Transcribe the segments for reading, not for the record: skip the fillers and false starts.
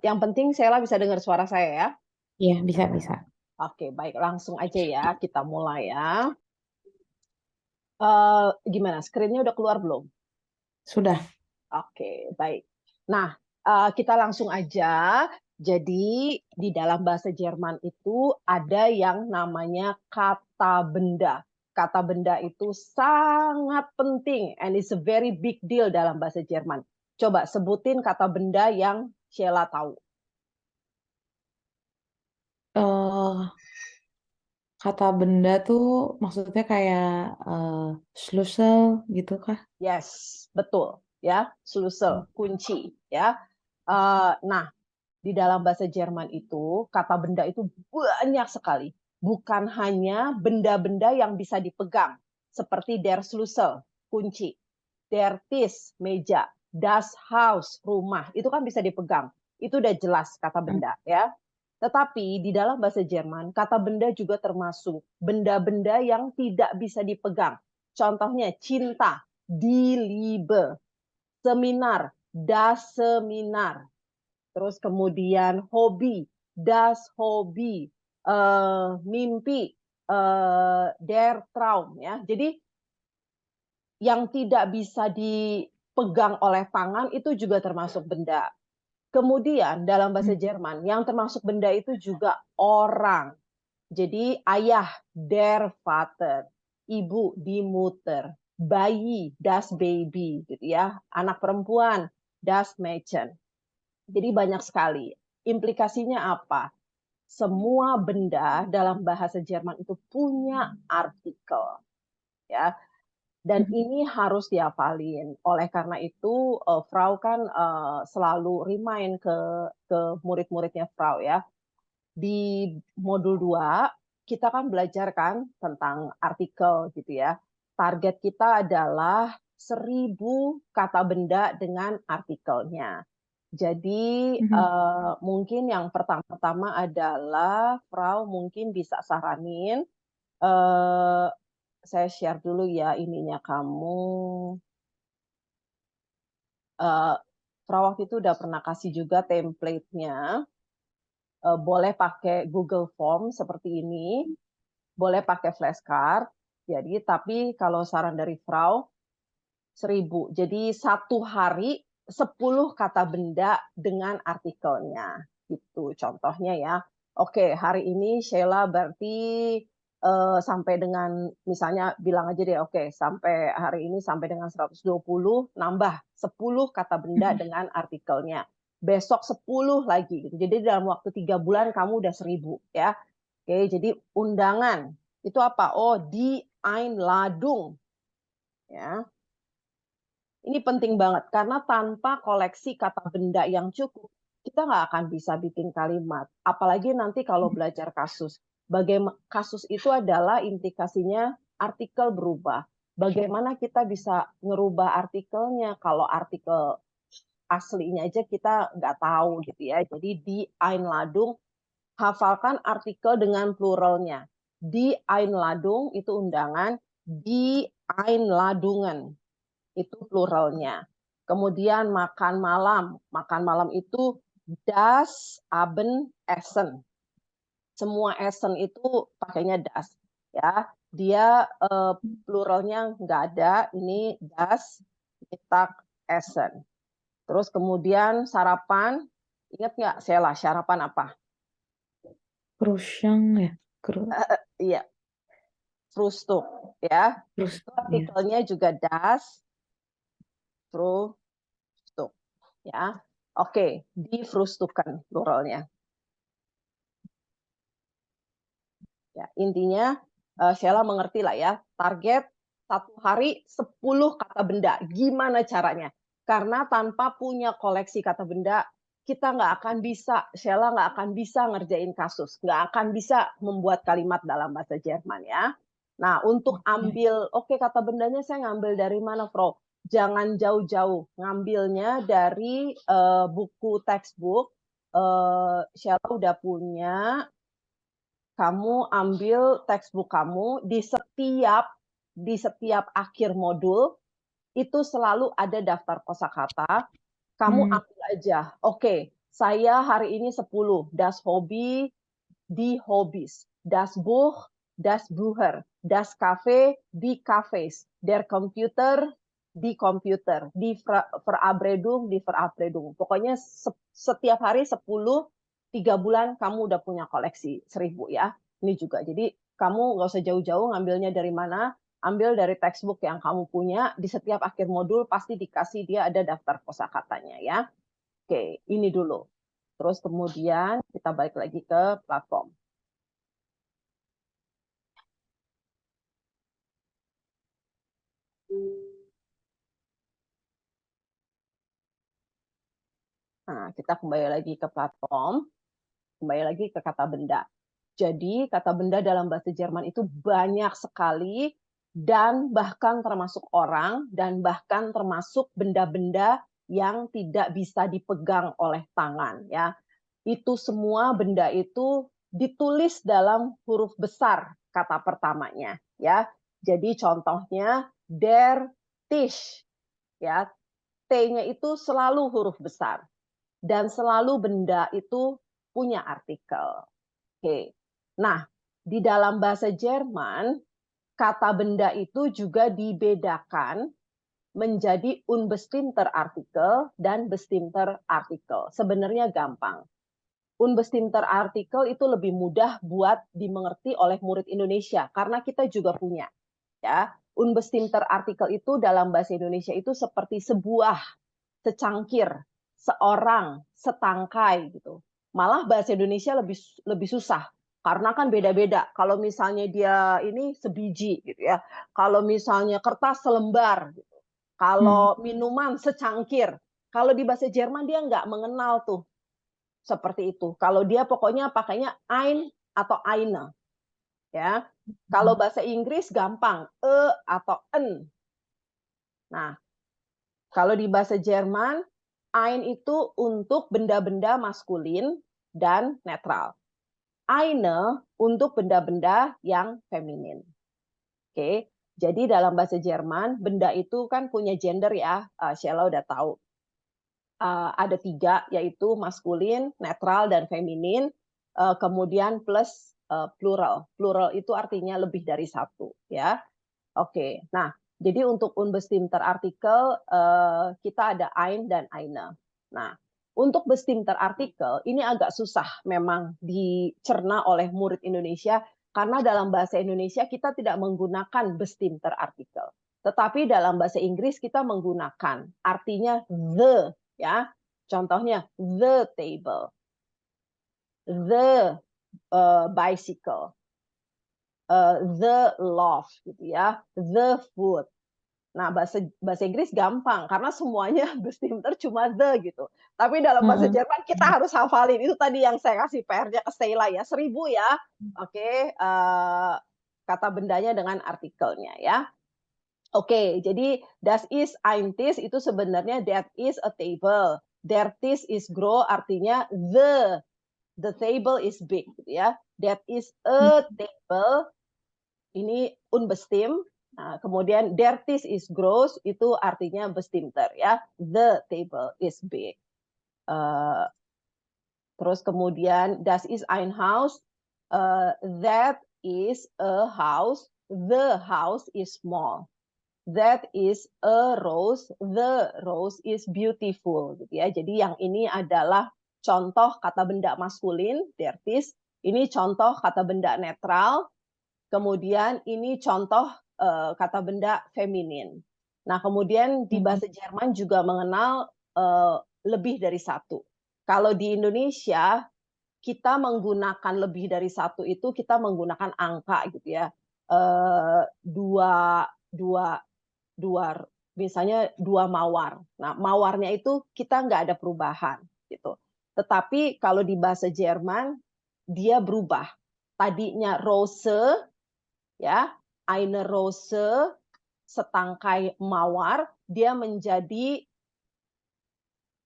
Yang penting Sheila bisa dengar suara saya ya. Iya, bisa, bisa. Oke, baik. Langsung aja ya, kita mulai ya. Gimana, screen-nya udah keluar belum? Sudah. Oke, baik. Nah, kita langsung aja. Jadi, di dalam bahasa Jerman itu ada yang namanya kata benda. Kata benda itu sangat penting, and it's a very big deal dalam bahasa Jerman. Coba sebutin kata benda yang Sheila tahu. eh Kata benda tuh maksudnya kayak Schlüssel gitu kah? Yes, betul. Ya, Schlüssel, kunci. Ya. Nah, di dalam bahasa Jerman itu kata benda itu banyak sekali. Bukan hanya benda-benda yang bisa dipegang, seperti der Schlüssel, kunci, der Tisch, meja, das Haus, rumah, itu kan bisa dipegang. Itu udah jelas kata benda, ya. Tetapi di dalam bahasa Jerman, kata benda juga termasuk benda-benda yang tidak bisa dipegang. Contohnya cinta, die Liebe, seminar, das Seminar, terus kemudian hobi, das Hobby, mimpi, der Traum, ya. Jadi yang tidak bisa dipegang oleh tangan itu juga termasuk benda. Kemudian dalam bahasa Jerman yang termasuk benda itu juga orang. Jadi ayah, der Vater, ibu, die Mutter, bayi, das Baby, gitu ya. Anak perempuan, das Mädchen. Jadi banyak sekali. Implikasinya apa? Semua benda dalam bahasa Jerman itu punya artikel, ya. Dan ini harus dihafalin. Oleh karena itu, Frau kan selalu remind ke murid-muridnya Frau ya. Di modul 2 kita kan belajar kan tentang artikel gitu ya. Target kita adalah 1.000 kata benda dengan artikelnya. Jadi mungkin yang pertama-tama adalah Frau mungkin bisa saranin, eh, saya share dulu ya ininya kamu. Eh, Frau waktu itu udah pernah kasih juga template-nya. Boleh pakai Google Form seperti ini, boleh pakai flashcard. Jadi, tapi kalau saran dari Frau, 1.000. Jadi satu hari 10 kata benda dengan artikelnya. Itu contohnya ya. Oke, hari ini Sheila berarti sampai dengan misalnya bilang aja deh, oke, sampai hari ini sampai dengan 120, nambah 10 kata benda dengan artikelnya. Besok 10 lagi gitu. Jadi dalam waktu 3 bulan kamu udah 1.000 ya. Oke, jadi undangan itu apa? Oh, die Einladung ya. Ini penting banget karena tanpa koleksi kata benda yang cukup, kita nggak akan bisa bikin kalimat. Apalagi nanti kalau belajar kasus. Bagaimana kasus itu adalah implikasinya artikel berubah. Bagaimana kita bisa ngerubah artikelnya kalau artikel aslinya aja kita nggak tahu gitu ya. Jadi di Einladung hafalkan artikel dengan pluralnya. Di Einladung itu undangan, di Einladungen itu pluralnya. Kemudian makan malam. Makan malam itu das Abendessen. Semua Essen itu pakainya das. Ya, dia pluralnya nggak ada. Ini das Mittagessen. Terus kemudian sarapan. Ingat nggak, Sheila, sarapan apa? Krusang ya. Iya, Frühstück. Ya, Terus itu ya. artikelnya juga das Frühstück. Ya, oke, di Frühstücken pluralnya. Ya, intinya Sheila mengerti lah ya, target satu hari 10 kata benda. Gimana caranya? Karena tanpa punya koleksi kata benda, kita nggak akan bisa, Sheila nggak akan bisa ngerjain kasus, nggak akan bisa membuat kalimat dalam bahasa Jerman ya. Nah, untuk Oke. ambil, oke kata bendanya saya ngambil dari mana, Bro? Jangan jauh-jauh, ngambilnya dari buku textbook. Sheila udah punya, kamu ambil textbook kamu di setiap akhir modul itu selalu ada daftar kosakata. Kamu ambil aja. Oke, saya hari ini 10. Das Hobby, die Hobbys. Das Buch, das Bücher. Das Café, die Cafés. Der Computer, die Computer. Die Verabredung, die Verabredung. Pokoknya setiap hari 10, 3 bulan kamu udah punya koleksi 1000 ya. Ini juga. Jadi kamu nggak usah jauh-jauh ngambilnya dari mana. Ambil dari textbook yang kamu punya. Di setiap akhir modul pasti dikasih dia ada daftar kosakatanya ya. Oke, ini dulu. Terus kemudian kita balik lagi ke platform. Nah, kita kembali lagi ke platform, kembali lagi ke kata benda. Jadi, kata benda dalam bahasa Jerman itu banyak sekali, dan bahkan termasuk orang, dan bahkan termasuk benda-benda yang tidak bisa dipegang oleh tangan. Ya, itu semua benda itu ditulis dalam huruf besar kata pertamanya. Ya, jadi contohnya der Tisch. Ya, T-nya itu selalu huruf besar. Dan selalu benda itu punya artikel. Oke. Nah, di dalam bahasa Jerman, kata benda itu juga dibedakan menjadi unbestimmter Artikel dan bestimmter Artikel. Sebenarnya gampang. Unbestimmter Artikel itu lebih mudah buat dimengerti oleh murid Indonesia karena kita juga punya. Ya, unbestimmter Artikel itu dalam bahasa Indonesia itu seperti sebuah, secangkir, seorang, setangkai gitu. Malah bahasa Indonesia lebih susah karena kan beda-beda. Kalau misalnya dia ini sebiji gitu ya. Kalau misalnya kertas selembar gitu. Kalau minuman secangkir. Kalau di bahasa Jerman dia nggak mengenal tuh seperti itu. Kalau dia pokoknya pakainya ein atau eine. Ya. Kalau bahasa Inggris gampang, atau en. Nah, kalau di bahasa Jerman, ein itu untuk benda-benda maskulin dan netral. Eine untuk benda-benda yang feminin. Oke, jadi dalam bahasa Jerman, benda itu kan punya gender ya, Sheila udah tahu. Ada 3, yaitu maskulin, netral, dan feminin. Kemudian plus plural. Plural itu artinya lebih dari 1. Ya. Oke, nah jadi untuk unbestimmter Artikel kita ada ein dan eine. Nah, untuk bestimmter Artikel ini agak susah memang dicerna oleh murid Indonesia karena dalam bahasa Indonesia kita tidak menggunakan bestimmter Artikel. Tetapi dalam bahasa Inggris kita menggunakan artinya the ya. Contohnya the table, the bicycle, the loaf gitu ya, the food. Nah, bahasa Inggris gampang karena semuanya bestimmter cuma the gitu. Tapi dalam bahasa Jerman kita harus hafalin. Itu tadi yang saya kasih PR-nya ke Sheila ya. 1000 ya. Oke, kata bendanya dengan artikelnya ya. Oke, jadi das ist ein Tisch itu sebenarnya that is a table. Der Tisch is grow artinya the table is big gitu ya. That is a table ini unbestimmt. Nah, kemudian der Tisch is groß itu artinya bestimmter ya. The table is big. Terus kemudian das ist ein Haus. That is a house. The house is small. That is a rose. The rose is beautiful gitu ya. Jadi yang ini adalah contoh kata benda maskulin, der Tisch. Ini contoh kata benda netral. Kemudian ini contoh kata benda feminin. Nah, kemudian di bahasa Jerman juga mengenal lebih dari 1. Kalau di Indonesia kita menggunakan lebih dari 1 itu kita menggunakan angka gitu ya. Dua misalnya 2 mawar. Nah, mawarnya itu kita nggak ada perubahan gitu. Tetapi kalau di bahasa Jerman dia berubah. Tadinya Rose ya, eine Rose, setangkai mawar, dia menjadi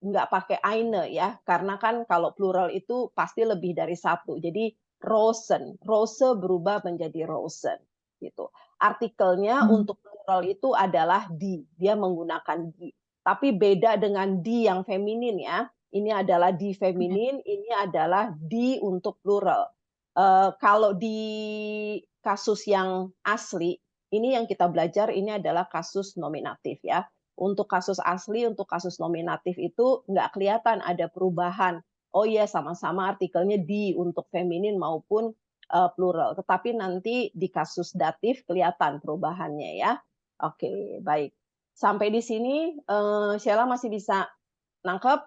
nggak pakai eine ya, karena kan kalau plural itu pasti lebih dari 1. Jadi Rosen, Rose berubah menjadi Rosen gitu. Artikelnya untuk plural itu adalah die, dia menggunakan die. Tapi beda dengan di yang feminin ya. Ini adalah di feminin, ini adalah di untuk plural. Kalau di kasus yang asli, ini yang kita belajar ini adalah kasus nominatif ya. Untuk kasus asli, untuk kasus nominatif itu nggak kelihatan ada perubahan. Oh iya, sama-sama artikelnya di untuk feminin maupun plural. Tetapi nanti di kasus datif kelihatan perubahannya ya. Oke, baik. Sampai di sini, Sheila masih bisa nangkep?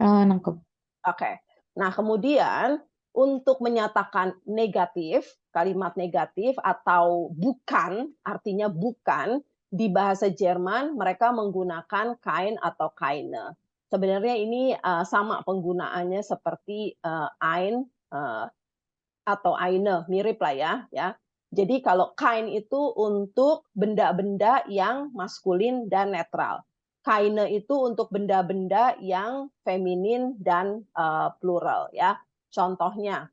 Nangkep. Oke. Nah, kemudian untuk menyatakan negatif, kalimat negatif atau bukan, artinya bukan, di bahasa Jerman mereka menggunakan kein atau keine. Sebenarnya ini sama penggunaannya seperti ein atau eine, mirip lah ya. Jadi kalau kein itu untuk benda-benda yang maskulin dan netral. Keine itu untuk benda-benda yang feminin dan plural ya. Contohnya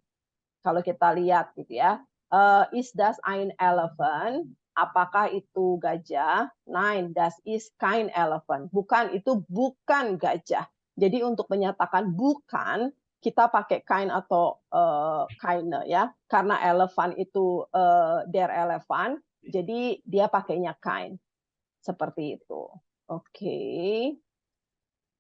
kalau kita lihat gitu ya, is das ein elephant? Apakah itu gajah? Nein, das ist kein elephant. Bukan, itu bukan gajah. Jadi untuk menyatakan bukan, kita pakai kein atau keine ya. Karena elephant itu der elephant, jadi dia pakainya kein. Seperti itu. Oke.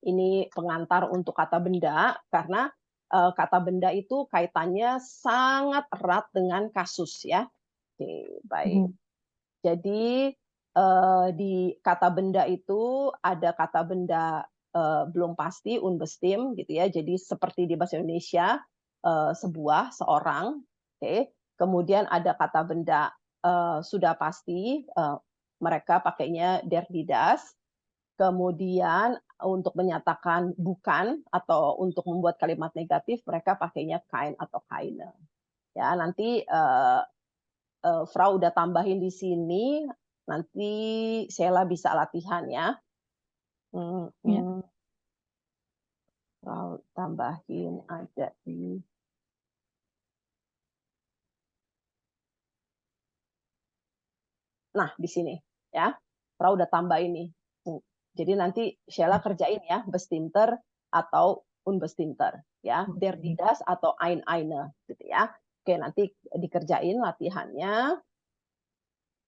Ini pengantar untuk kata benda, karena kata benda itu kaitannya sangat erat dengan kasus ya. Oke, baik. Jadi di kata benda itu ada kata benda belum pasti, unbestimmt gitu ya. Jadi seperti di bahasa Indonesia sebuah, seorang. Oke. Kemudian ada kata benda sudah pasti, mereka pakainya der die das. Kemudian untuk menyatakan bukan atau untuk membuat kalimat negatif mereka pakainya kein atau keine. Ya, nanti Frau udah tambahin di sini, nanti Sheila bisa latihan ya. Ya. Frau tambahin ada di Nah, di sini ya. Frau udah tambah ini. Jadi nanti Sheila kerjain ya, bestimmter atau unbestimmter ya, der die das atau ein eine gitu ya. Oke, nanti dikerjain latihannya.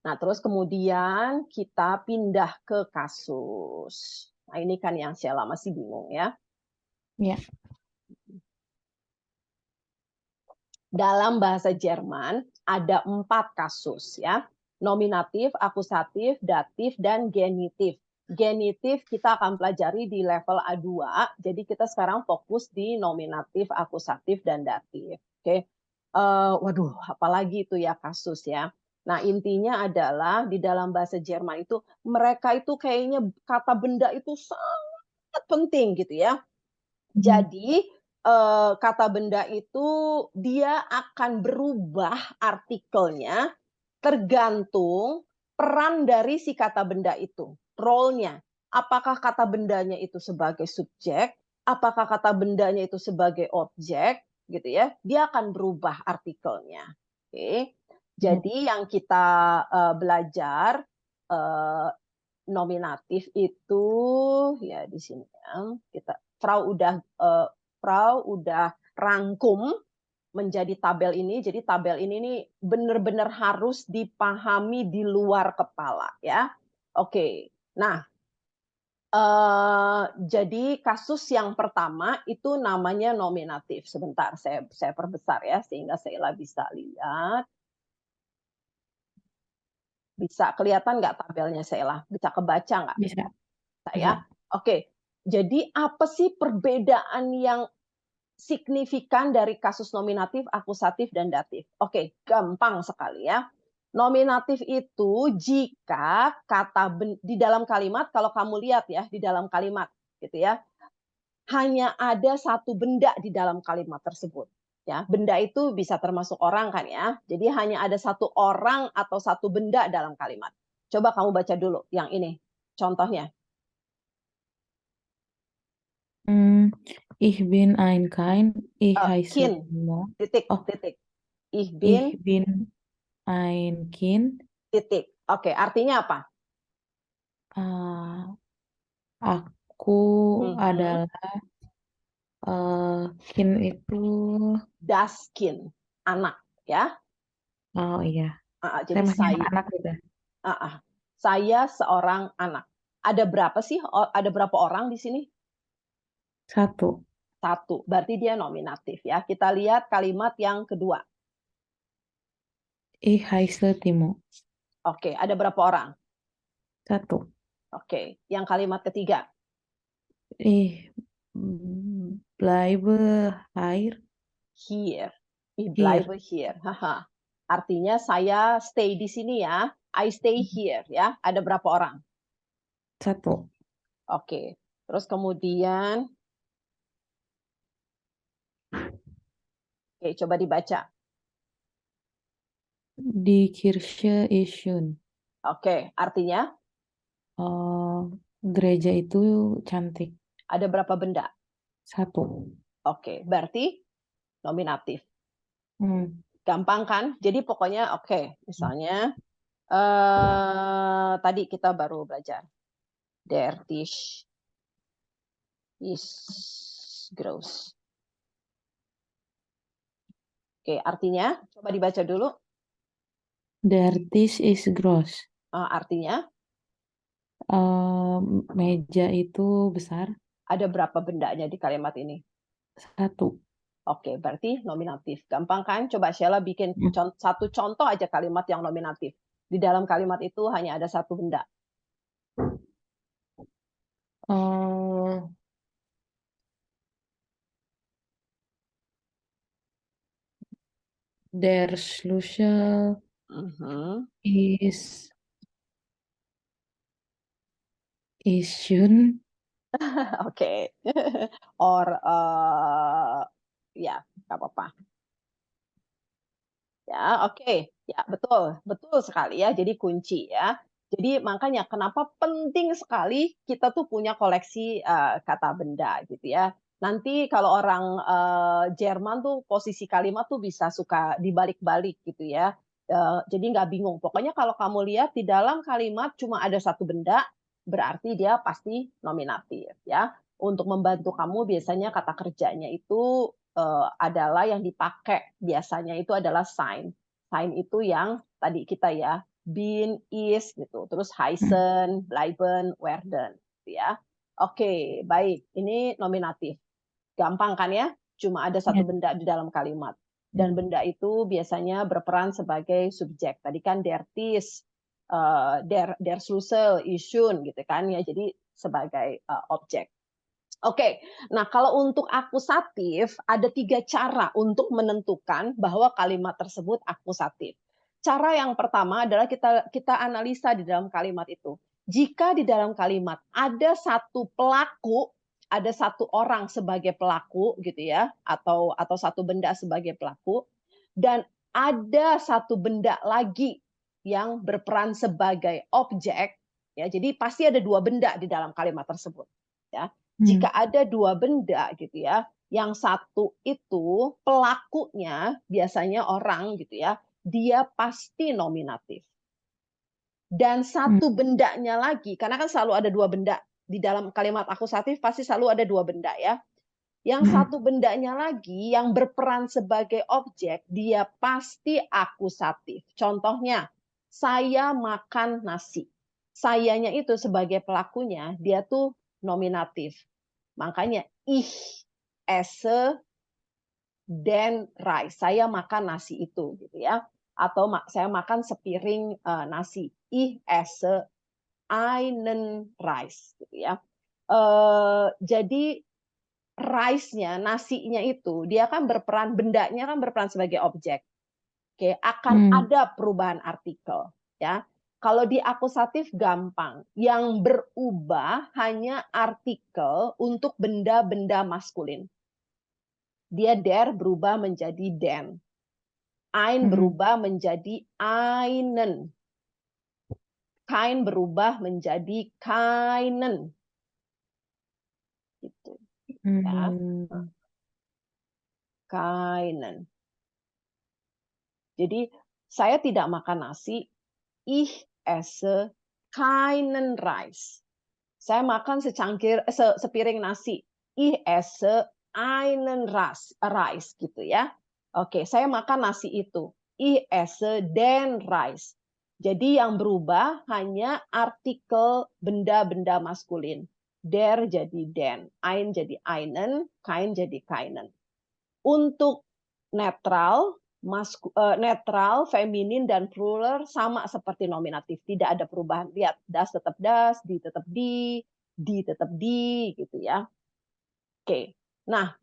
Nah, terus kemudian kita pindah ke kasus. Nah, ini kan yang Sheila masih bingung ya. Ya. Dalam bahasa Jerman ada 4 kasus ya. Nominatif, akusatif, datif, dan genitif. Genitif kita akan pelajari di level A2. Jadi kita sekarang fokus di nominatif, akusatif, dan datif. Oke. Waduh, apalagi itu ya kasus ya. Nah, intinya adalah di dalam bahasa Jerman itu mereka itu kayaknya kata benda itu sangat penting gitu ya. Jadi kata benda itu dia akan berubah artikelnya tergantung peran dari si kata benda itu, role-nya. Apakah kata bendanya itu sebagai subjek, apakah kata bendanya itu sebagai objek, gitu ya. Dia akan berubah artikelnya. Oke. Jadi yang kita belajar nominatif itu ya di sini ya. Frau udah rangkum menjadi tabel ini. Jadi tabel ini nih benar-benar harus dipahami di luar kepala ya. Oke. Nah, jadi kasus yang pertama itu namanya nominatif. Sebentar, saya perbesar ya sehingga Sheila bisa lihat. Bisa kelihatan nggak tabelnya Sheila? Bisa kebaca nggak? Bisa. Ya. Oke. Jadi apa sih perbedaan yang signifikan dari kasus nominatif, akusatif, dan datif? Oke, gampang sekali ya. Nominatif itu jika kata di dalam kalimat, kalau kamu lihat ya, di dalam kalimat gitu ya, hanya ada satu benda di dalam kalimat tersebut. Ya, benda itu bisa termasuk orang kan ya. Jadi hanya ada satu orang atau satu benda dalam kalimat. Coba kamu baca dulu yang ini. Contohnya. Ich bin ein Kind, ich heiße Kind. Mo. Titik, Oh, titik. Ich ich bin bin ein Kind. titik. Oke, artinya apa? Aku Mhm. adalah Kin itu, Das Kind, anak, ya. oh iya, saya Jadi masih saya, anak gitu. saya seorang anak. Ada berapa sih? Ada berapa orang di sini? Satu. Satu. Berarti dia nominatif ya. Kita lihat kalimat yang kedua. Ich heiße Timo. Oke, ada berapa orang? Satu. Oke, yang kalimat ketiga. Ich bleibe hier. Here. Ich Here. bleibe hier. Haha. Artinya saya stay di sini ya. I stay here ya. Ada berapa orang? Satu. Oke. Terus kemudian, oke, coba dibaca. Die Kirche ist schön. Oke, artinya Gereja itu cantik. ada berapa benda? Satu. Oke, berarti nominatif. Hmm. Gampang kan? Jadi pokoknya oke, misalnya tadi kita baru belajar. Der Tisch ist groß. Oke, artinya coba dibaca dulu. Der Tisch ist groß. Artinya Meja itu besar. ada berapa bendanya di kalimat ini? Satu. Oke, berarti nominatif. Gampang kan? Coba Sheila bikin satu contoh aja kalimat yang nominatif. Di dalam kalimat itu hanya ada satu benda. Der Schlüssel ist schön. Oke. Or ya, nggak apa-apa. Ya, oke. Ya, betul. Betul sekali ya. Jadi kunci ya. Jadi makanya kenapa penting sekali kita tuh punya koleksi kata benda gitu ya. Nanti kalau orang Jerman tuh posisi kalimat tuh bisa suka dibalik-balik gitu ya. Jadi nggak bingung. Pokoknya kalau kamu lihat di dalam kalimat cuma ada satu benda, berarti dia pasti nominatif ya. Untuk membantu kamu biasanya kata kerjanya itu adalah yang dipakai biasanya itu adalah sign. Sign itu yang tadi kita ya, bin, is gitu. Terus heißen, bleiben, werden gitu ya. Oke, baik. Ini nominatif. Gampang kan ya? Cuma ada satu benda di dalam kalimat. Dan benda itu biasanya berperan sebagai subjek. Tadi kan der Tisch, der Schlüssel, isun gitu kan ya. Jadi sebagai objek. Oke, nah kalau untuk akusatif ada 3 cara untuk menentukan bahwa kalimat tersebut akusatif. Cara yang pertama adalah kita analisa di dalam kalimat itu. Jika di dalam kalimat ada satu pelaku, ada satu orang sebagai pelaku gitu ya, atau satu benda sebagai pelaku, dan ada satu benda lagi yang berperan sebagai objek, ya. Jadi pasti ada 2 benda di dalam kalimat tersebut, ya. Jika ada 2 benda gitu ya, yang satu itu pelakunya biasanya orang gitu ya, dia pasti nominatif. Dan satu bendanya lagi, karena kan selalu ada 2 benda di dalam kalimat akusatif pasti selalu ada 2 benda ya. Yang satu bendanya lagi yang berperan sebagai objek, dia pasti akusatif. Contohnya, saya makan nasi. Sayanya itu sebagai pelakunya, dia tuh nominatif. Makanya ich esse den Reis. Saya makan nasi itu gitu ya. Atau saya makan sepiring nasi. Ich esse einen Reis gitu ya. Jadi rice-nya, nasinya itu dia kan berperan, bendanya kan berperan sebagai objek. Oke, akan ada perubahan artikel ya. Kalau di akusatif gampang, yang berubah hanya artikel untuk benda-benda maskulin. Dia der berubah menjadi den. Ein berubah menjadi einen. Kein berubah menjadi keinen. Gitu. Ya. Keinen. Jadi saya tidak makan nasi. Ich esse keinen Reis. Saya makan sepiring nasi. Ich esse einen Reis gitu ya. Oke, saya makan nasi itu. Ich esse den Reis. Jadi yang berubah hanya artikel benda-benda maskulin. Der jadi den, ein jadi einen, kein jadi keinen. Untuk netral, netral, feminin dan plural sama seperti nominatif, tidak ada perubahan. Lihat, das tetap das, di tetap di tetap di gitu ya. Oke. Nah,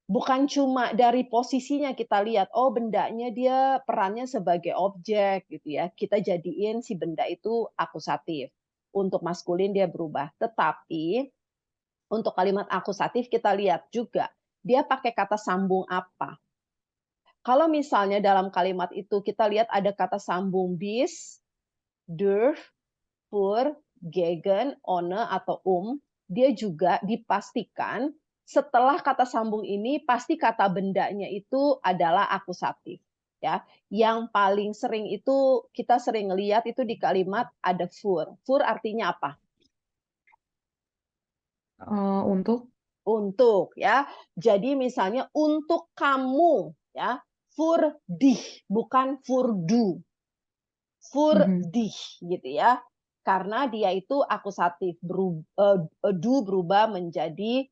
bukan cuma dari posisinya kita lihat, oh bendanya dia perannya sebagai objek gitu ya. Kita jadiin si benda itu akusatif. Untuk maskulin dia berubah. Tetapi untuk kalimat akusatif kita lihat juga dia pakai kata sambung apa. Kalau misalnya dalam kalimat itu kita lihat ada kata sambung bis, durch, für, gegen, ohne atau dia juga dipastikan setelah kata sambung ini pasti kata bendanya itu adalah akusatif. Ya, yang paling sering itu kita sering lihat itu di kalimat ada für. Für artinya apa? Untuk. Untuk ya. Jadi misalnya untuk kamu ya, für dich bukan für du. Für dich gitu ya. Karena dia itu akusatif, du berubah menjadi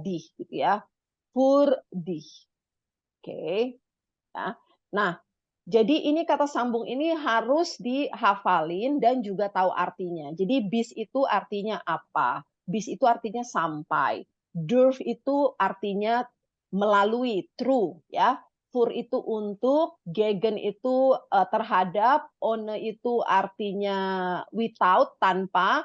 dich gitu ya. Für dich. Oke. Ya. Nah, jadi ini kata sambung ini harus dihafalin dan juga tahu artinya. Jadi bis itu artinya apa? Bis itu artinya sampai. Durch itu artinya melalui, through ya. Für itu untuk, gegen itu terhadap, ohne itu artinya without, tanpa,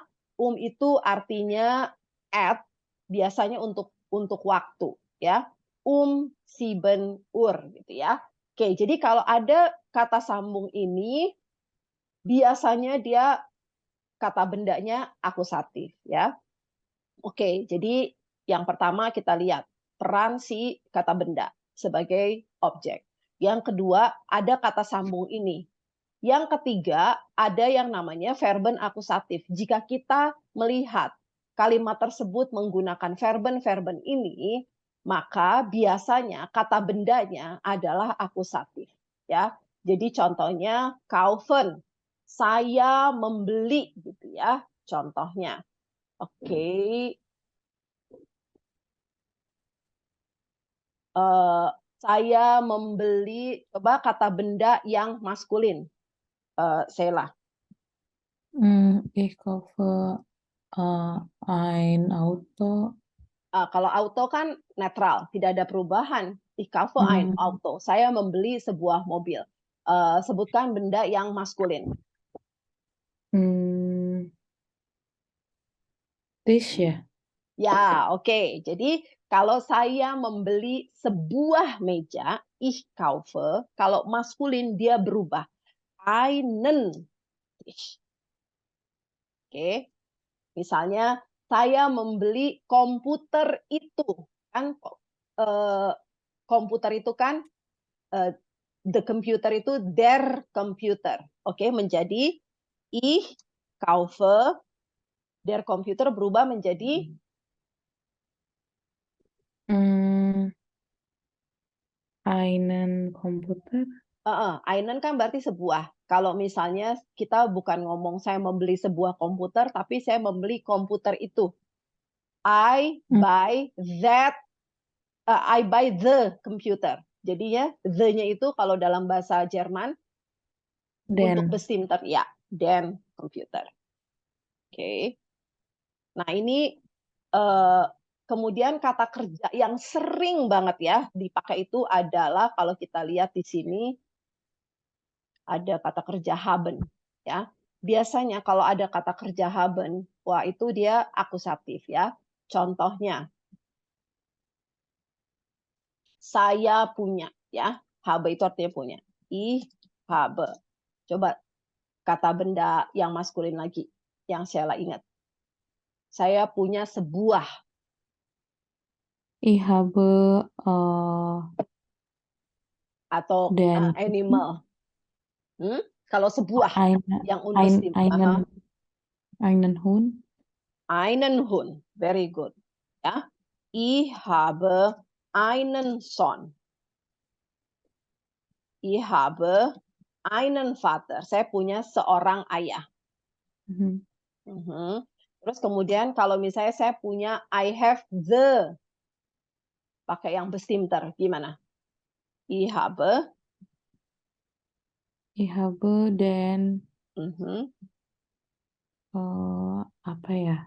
itu artinya at, biasanya untuk waktu ya. 7 Uhr gitu ya. Oke, jadi kalau ada kata sambung ini biasanya dia kata bendanya akusatif ya. Oke, jadi yang pertama kita lihat peran si kata benda sebagai objek. Yang kedua, ada kata sambung ini. Yang ketiga, ada yang namanya verben akusatif. Jika kita melihat kalimat tersebut menggunakan verben-verben ini, maka biasanya kata bendanya adalah akusatif. Ya, jadi contohnya kaufen, saya membeli, gitu ya. Contohnya, oke. Saya membeli, coba kata benda yang maskulin. Sheila. Ich kaufe ein Auto. Kalau auto kan netral, tidak ada perubahan. Ich kaufe ein Auto. Saya membeli sebuah mobil. Sebutkan benda yang maskulin. Tisch ya? Ya, oke. Jadi kalau saya membeli sebuah meja, ich kaufe, kalau maskulin dia berubah. Einen Tisch. Oke. Misalnya saya membeli komputer itu, kan komputer itu kan the computer itu der Computer. Oke, menjadi ich kaufe, der Computer berubah menjadi einen Computer. einen kan berarti sebuah. Kalau misalnya kita bukan ngomong saya membeli sebuah komputer, tapi saya membeli komputer itu. I buy the computer. Jadinya the-nya itu kalau dalam bahasa Jerman untuk bestimmter, ya, den Computer. Oke. Nah ini kemudian kata kerja yang sering banget ya dipakai itu adalah kalau kita lihat di sini ada kata kerja haben ya. Biasanya kalau ada kata kerja haben, wah itu dia akusatif ya. Contohnya saya punya ya. Habe itu artinya punya. Ich habe. Coba kata benda yang maskulin lagi yang saya ingat. Saya punya sebuah. Ich habe Atau animal. Kalau sebuah yang unbestimmt. einen Hund. einen Hund. Very good. Ya. Ich habe einen Sohn. Ich habe einen Vater. Saya punya seorang ayah. Mhm. Mhm. Terus kemudian kalau misalnya saya punya I have the, pakai yang bestimmter, gimana? Ich habe, Ich habe den mhm. apa ya?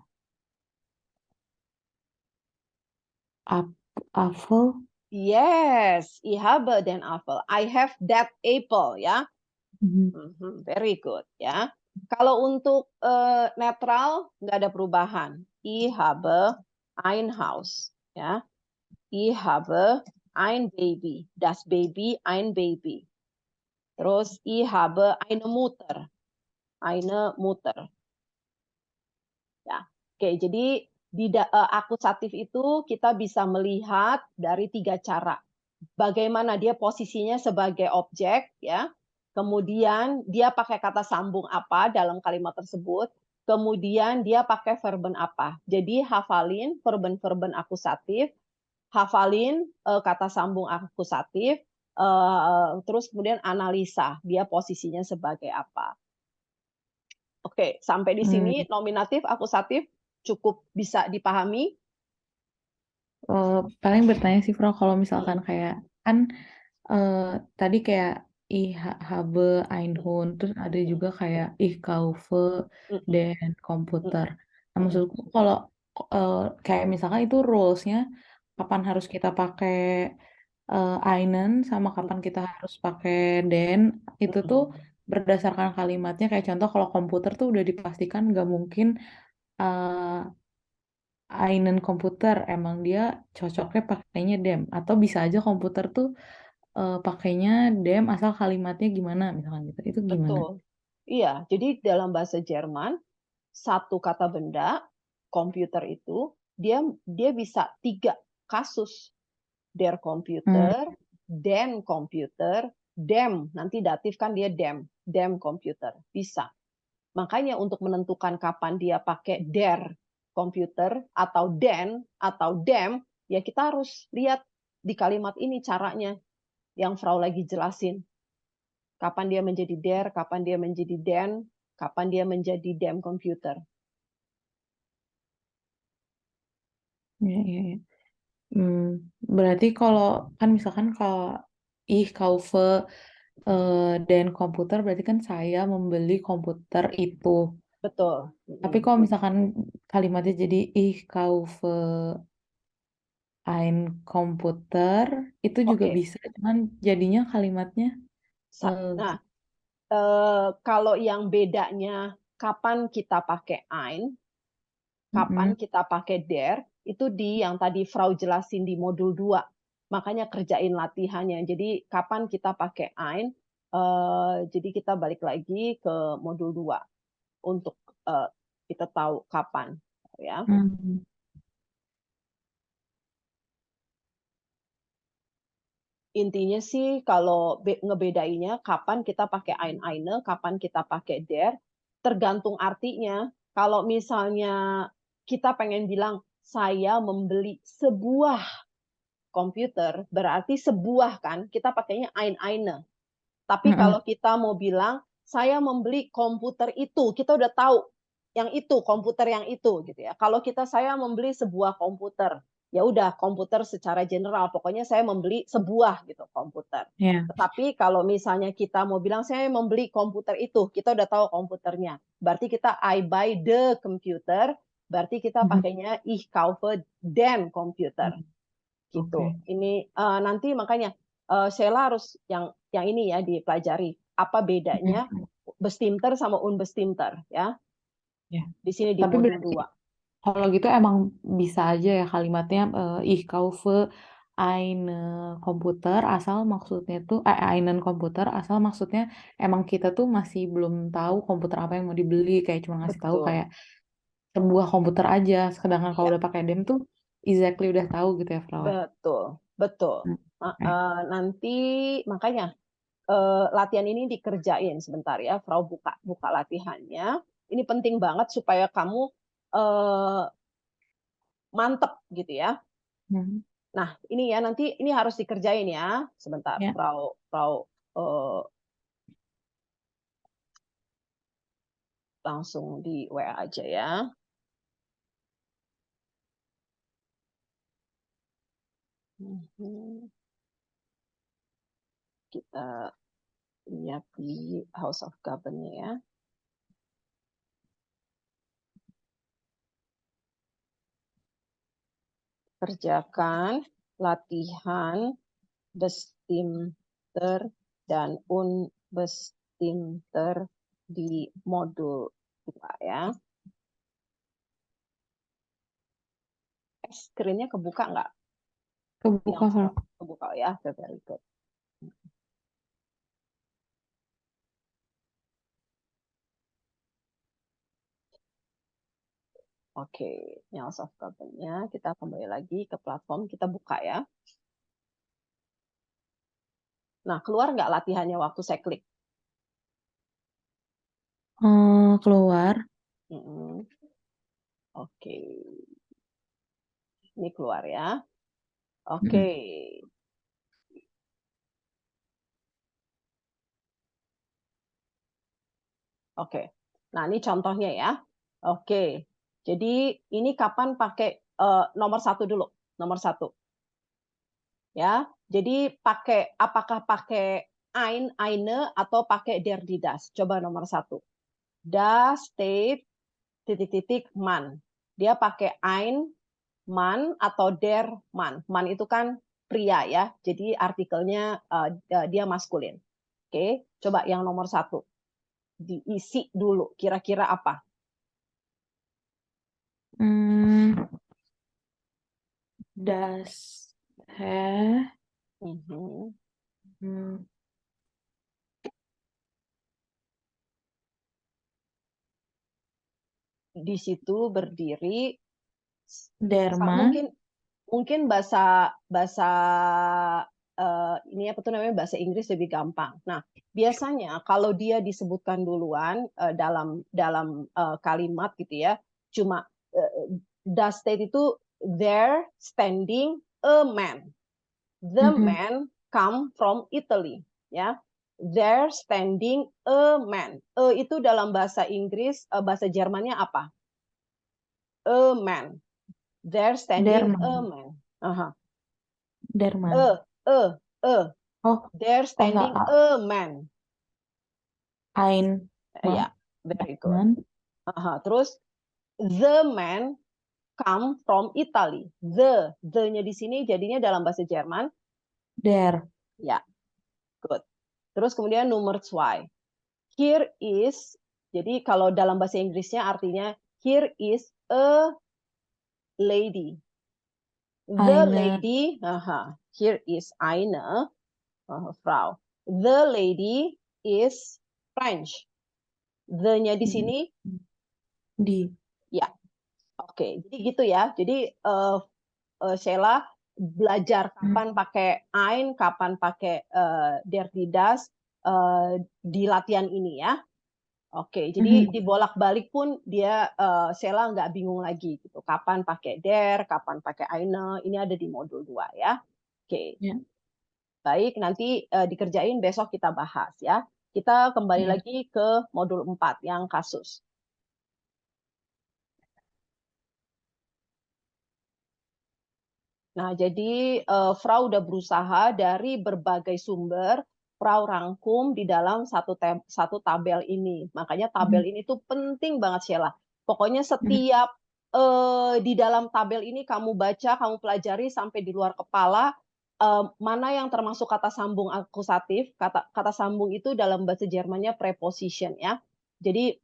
Apfel. Yes, ich habe den Apfel. I have that apple, ya. Mhm. Very good, ya. Kalau untuk netral nggak ada perubahan. Ich habe ein Haus, ya. Ich habe ein Baby. Das Baby, ein Baby. Terus ich habe eine Mutter. Eine Mutter. Ya. Oke, jadi akusatif itu kita bisa melihat dari 3 cara. Bagaimana dia posisinya sebagai objek, ya. Kemudian dia pakai kata sambung apa dalam kalimat tersebut, kemudian dia pakai verben apa. Jadi hafalin verben-verben akusatif, hafalin kata sambung akusatif, terus kemudian analisa dia posisinya sebagai apa. Oke, sampai di Hmm. sini nominatif, akusatif cukup bisa dipahami? Paling bertanya sih, Frau, kalau misalkan Mhm, kayak kan tadi kayak ich habe ein Hund, terus ada mhm, juga kayak ich kaufe mhm, den Komputer. mhm, Nah, mhm, maksudku kalau kayak misalkan itu rules-nya kapan harus kita pakai einen sama kapan kita harus pakai den, itu mhm. tuh berdasarkan kalimatnya. Kayak contoh kalau komputer tuh udah dipastikan nggak mungkin eh, einen komputer, emang dia cocoknya pakainya dem, atau bisa aja komputer tuh pakainya dem asal kalimatnya gimana misalkan gitu. Itu gimana? Betul. Iya, jadi dalam bahasa Jerman, satu kata benda, komputer itu, dia dia bisa 3 kasus. Der Hmm. Computer, den Computer, dem, nanti datif kan dia dem Computer, bisa. Makanya untuk menentukan kapan dia pakai der komputer atau den atau dem, ya kita harus lihat di kalimat ini caranya yang Frau lagi jelasin. Kapan dia menjadi der, kapan dia menjadi den, kapan dia menjadi dem komputer. Ya, ya, ya. Berarti kalau kan misalkan kalau ich kaufe den komputer, berarti kan saya membeli komputer itu. Betul. Tapi kalau misalkan kalimatnya jadi ich kaufe ein Komputer, itu juga Oke. bisa, cuman jadinya kalimatnya Nah, kalau yang bedanya kapan kita pakai ein, kapan mm-mm. kita pakai der, itu di yang tadi Frau jelasin di modul 2. Makanya kerjain latihannya. Jadi kapan kita pakai ein, jadi kita balik lagi ke modul 2 untuk kita tahu kapan, ya. Hmm. Intinya sih kalau ngebedainnya kapan kita pakai ein eine, kapan kita pakai der, tergantung artinya. Kalau misalnya kita pengen bilang saya membeli sebuah komputer, berarti sebuah kan, kita pakainya ein eine. Tapi Mm-mm. kalau kita mau bilang saya membeli komputer itu, kita udah tahu yang itu, komputer yang itu gitu ya. Kalau saya membeli sebuah komputer, ya udah komputer secara general, pokoknya saya membeli sebuah gitu komputer. Ya. Tetapi kalau misalnya kita mau bilang saya membeli komputer itu, kita udah tahu komputernya. Berarti kita I buy the computer, berarti kita Mhm. pakainya ich kaufe den Computer gitu. Oke. Ini nanti makanya Sheila harus yang ini ya dipelajari. Apa bedanya Mhm. bestimmter sama unbestimmter ya. Ya. Di sini di Tapi modul berarti 2. kalau gitu emang bisa aja ya kalimatnya ich kaufe eine Komputer, asal maksudnya tuh einen Komputer, asal maksudnya emang kita tuh masih belum tahu komputer apa yang mau dibeli, kayak cuma ngasih tahu Betul. kayak sebuah komputer aja. Sedangkan kalau Iya, udah pakai dem tuh exactly udah tahu gitu ya, Frau. betul. Betul. Hmm. Oke. Nanti makanya latihan ini dikerjain sebentar ya. Frau buka buka latihannya. Ini penting banget supaya kamu mantep gitu ya. Hmm. Nah, ini ya nanti ini harus dikerjain ya. Sebentar, Ya. langsung di WA aja ya. Kita lihat di House of Government ya. Kerjakan latihan Bestimmter dan Unbestimmter di modul 2 ya. Screen-nya kebuka nggak? Kebuka, Kak. Kebuka ya, very good. Oke, House of Government-nya kita kembali lagi ke platform, kita buka ya. Nah, keluar nggak latihannya waktu saya klik? Keluar. Oke. Ini keluar ya. Oke. Oke. Nah, ini contohnya ya. Oke. Jadi ini kapan pakai nomor 1 dulu. Nomor 1. Ya. Jadi apakah pakai eine atau pakai der die das? Coba nomor 1. Das steht ... man. Dia pakai ein man atau der man. Man itu kan pria ya. Jadi artikelnya dia maskulin. Oke, coba yang nomor 1. Diisi dulu. Kira-kira apa? Das Di situ berdiri Derman. mungkin bahasa ini apa tuh namanya, bahasa Inggris lebih gampang. Nah, biasanya kalau dia disebutkan duluan dalam kalimat gitu ya, cuma das state itu there standing a man. The man come from Italy, ya. There standing a man. Itu dalam bahasa Inggris, bahasa Jermannya apa? A man. There standing a man. Derman. There standing enggak. a man. Ein. Ya, very good. Terus the man come from Italy. The-nya di sini jadinya dalam bahasa Jerman Der. ya. Good. Terus kemudian Nummer 2. Here is, jadi kalau dalam bahasa Inggrisnya artinya here is a lady. The lady, here is eine Frau. The lady is French. The-nya di sini di. Ya. Oke, jadi gitu ya. Jadi Sheila belajar kapan pakai ein, kapan pakai der die das di latihan ini ya. Oke, jadi dibolak-balik pun dia Sheila nggak bingung lagi gitu. Kapan pakai der, kapan pakai eine, ini ada di modul 2 ya. Oke. Ya. Baik, nanti dikerjain besok kita bahas ya. Kita kembali lagi ke modul 4 yang kasus. Nah, jadi Frau udah berusaha dari berbagai sumber, Frau rangkum di dalam satu tabel ini. Makanya tabel ini tuh penting banget, Sheila. Pokoknya setiap di dalam tabel ini kamu baca, kamu pelajari sampai di luar kepala, mana yang termasuk kata sambung akusatif. Kata sambung itu dalam bahasa Jermannya preposition ya. Jadi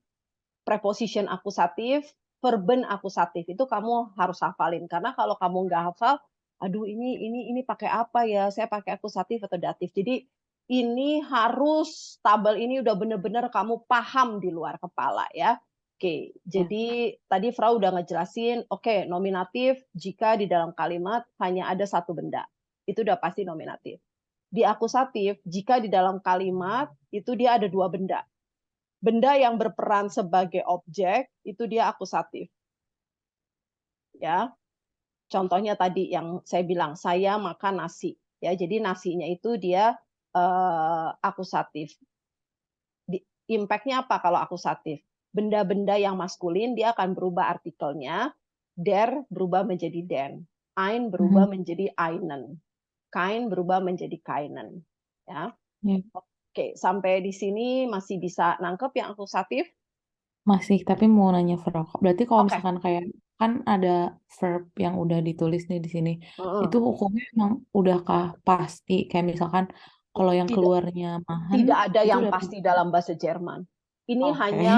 preposition akusatif, verben akusatif itu kamu harus hafalin. Karena kalau kamu nggak hafal, aduh ini pakai apa ya? Saya pakai akusatif atau datif. Jadi ini harus tabel ini udah benar-benar kamu paham di luar kepala ya. Oke, jadi tadi Frau udah ngejelasin, oke, nominatif jika di dalam kalimat hanya ada satu benda. Itu udah pasti nominatif. Di akusatif, jika di dalam kalimat itu dia ada dua benda. Benda yang berperan sebagai objek itu dia akusatif. ya. Contohnya tadi yang saya bilang, saya makan nasi, ya. Jadi nasinya itu dia akusatif. Impact-nya apa kalau akusatif? Benda-benda yang maskulin dia akan berubah artikelnya, der berubah menjadi den, ein berubah menjadi einen, kain berubah menjadi kainen. Ya. Ya. Oke, sampai di sini masih bisa nangkep yang akusatif? Masih, tapi mau nanya verb. Berarti kalau Oke. misalkan kayak kan ada verb yang udah ditulis nih di sini, itu Heeh. hukumnya emang udahkah pasti? Kayak misalkan kalau yang Tidak, keluarnya mahen tidak ada itu yang udah pasti dalam bahasa Jerman. Ini oke. hanya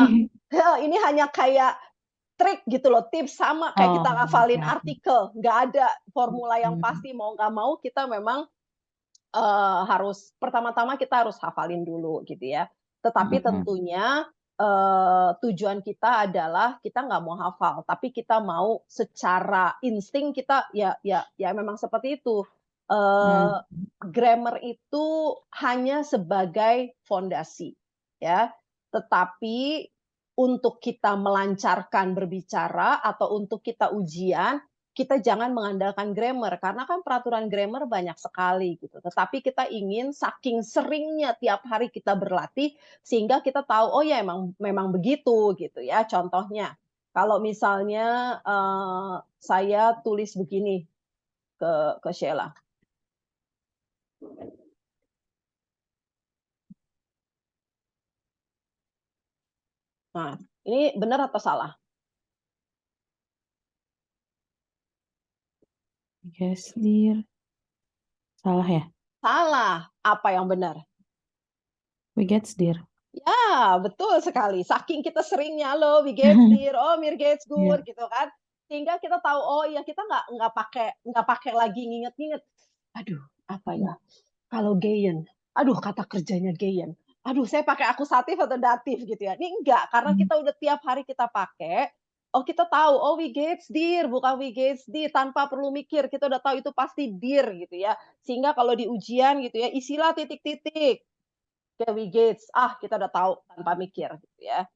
ini hanya kayak trik gitu loh, tips sama kayak Oh, kita oke, ngafalin oke. artikel, nggak ada formula yang Hmm. pasti, mau nggak mau kita memang harus pertama-tama kita harus hafalin dulu gitu ya. Tetapi Mm-mm. tentunya, tujuan kita adalah kita nggak mau hafal, tapi kita mau secara insting kita ya memang seperti itu. Eee, Hmm. Grammar itu hanya sebagai fondasi, ya. Tetapi untuk kita melancarkan berbicara atau untuk kita ujian, kita jangan mengandalkan grammar, karena kan peraturan grammar banyak sekali gitu. Tetapi kita ingin saking seringnya tiap hari kita berlatih, sehingga kita tahu, oh ya memang begitu gitu ya. Contohnya, kalau misalnya saya tulis begini ke Sheila. Nah, ini benar atau salah? Yes, dear. Salah ya? Salah. Apa yang benar? We get dear. Ya, betul sekali. Saking kita seringnya, "Halo, wie geht's dir? Oh, mir geht's Iya. gut," gitu kan. Sehingga kita tahu, oh ya kita nggak pakai lagi nginget-nginget, "Aduh, apa ya? Kalau gehen, aduh kata kerjanya gehen. Aduh saya pakai akusatif atau datif," gitu ya. Ini enggak, karena Hmm. kita udah tiap hari kita pakai, oh kita tahu, oh wie geht's dir, bukan wie geht's die, tanpa perlu mikir, kita udah tahu itu pasti dir gitu ya. Sehingga kalau di ujian gitu ya, isilah titik-titik. Dewi Gates, kita udah tahu tanpa mikir gitu ya.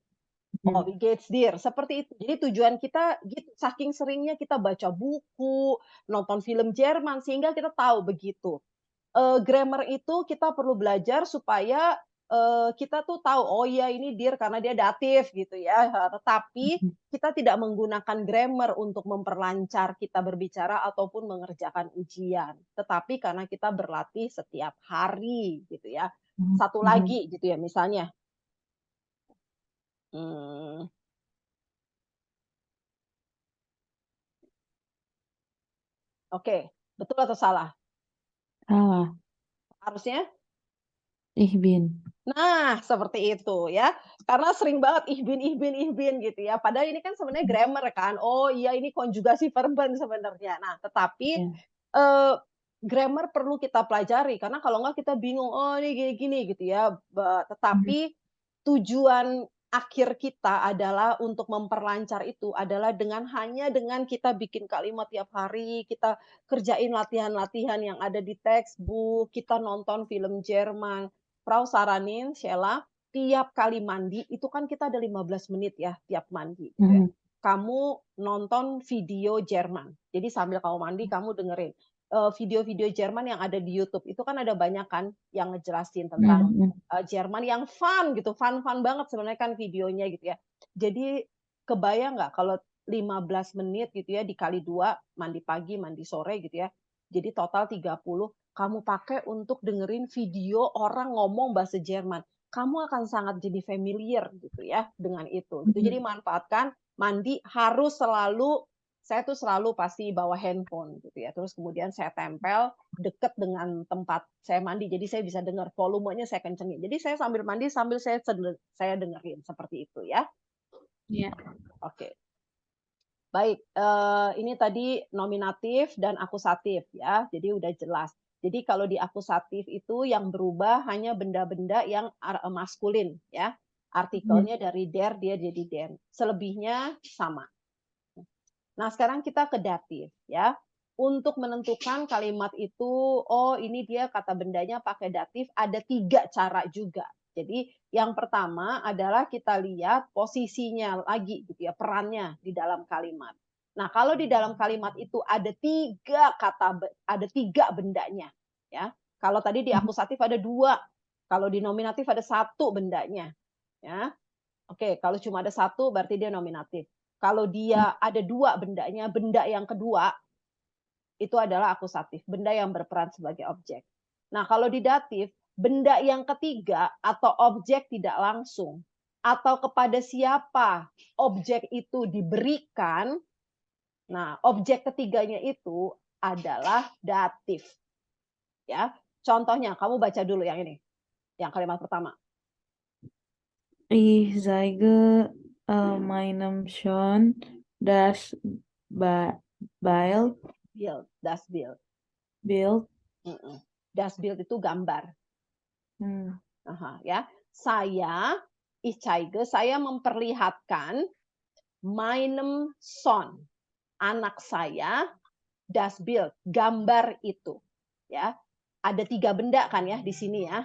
Oh, Hmm. Bill Gates Dear, seperti itu. Jadi tujuan kita gitu, saking seringnya kita baca buku, nonton film Jerman sehingga kita tahu begitu. Grammar itu kita perlu belajar supaya, kita tuh tahu, oh iya ini Dear karena dia datif gitu ya, tetapi Hmm. kita tidak menggunakan grammar untuk memperlancar kita berbicara ataupun mengerjakan ujian. Tetapi karena kita berlatih setiap hari gitu ya. Hmm. Satu Hmm. lagi gitu ya misalnya, mmm, oke, betul atau salah? Salah. Harusnya? Ich bin. Nah, seperti itu ya. Karena sering banget ich bin gitu ya. Padahal ini kan sebenarnya grammar kan. Oh iya ini konjugasi verben sebenarnya. Nah, tetapi, Ya. grammar perlu kita pelajari karena kalau enggak kita bingung, oh ini gini-gini gitu ya. Hmm. Tetapi tujuan akhir kita adalah untuk memperlancar itu adalah hanya dengan kita bikin kalimat tiap hari, kita kerjain latihan-latihan yang ada di textbook, kita nonton film Jerman. Frau saranin, Sheila, tiap kali mandi itu kan kita ada 15 menit ya tiap mandi gitu ya. Hmm. Kamu nonton video Jerman. Jadi sambil kamu mandi kamu dengerin, video-video Jerman yang ada di YouTube. Itu kan ada banyak kan yang ngejelasin tentang, Hmm. Jerman yang fun gitu, fun-fun banget sebenarnya kan videonya gitu ya. Jadi kebayang nggak kalau 15 menit gitu ya dikali 2, mandi pagi, mandi sore gitu ya. Jadi total 30 kamu pakai untuk dengerin video orang ngomong bahasa Jerman. Kamu akan sangat jadi familiar gitu ya dengan itu, gitu. Jadi Hmm. manfaatkan mandi harus selalu saya tuh selalu pasti bawa handphone gitu ya, terus kemudian saya tempel deket dengan tempat saya mandi, jadi saya bisa dengar volumenya saya kencengin. Jadi saya sambil mandi sambil saya dengerin, seperti itu ya. Iya. Oke. Baik, ini tadi nominatif dan akusatif ya, jadi udah jelas. Jadi kalau di akusatif itu yang berubah hanya benda-benda yang maskulin ya, Hmm. artikelnya dari der dia jadi den, selebihnya sama. Nah sekarang kita ke datif ya, untuk menentukan kalimat itu, oh ini dia kata bendanya pakai datif, ada 3 cara juga. Jadi yang pertama adalah kita lihat posisinya lagi gitu ya, perannya di dalam kalimat. Nah, kalau di dalam kalimat itu ada ada 3 bendanya, ya. Kalau tadi di akusatif ada 2, kalau di nominatif ada 1 bendanya, ya. Oke, kalau cuma ada 1 berarti dia nominatif. Kalau dia ada 2 bendanya, benda yang kedua itu adalah akusatif, benda yang berperan sebagai objek. Nah, kalau di datif, benda yang ketiga atau objek tidak langsung atau kepada siapa objek itu diberikan. Nah, objek ketiganya itu adalah datif. Ya. Contohnya, kamu baca dulu yang ini. Yang kalimat pertama. Ich zeige meinem Sohn das Bild. Das Bild. Bild. Das Bild itu gambar. Aha, ya. Ich zeige, saya memperlihatkan meinem Sohn, anak saya, das Bild, gambar itu. Ya. Ada 3 benda kan ya di sini ya.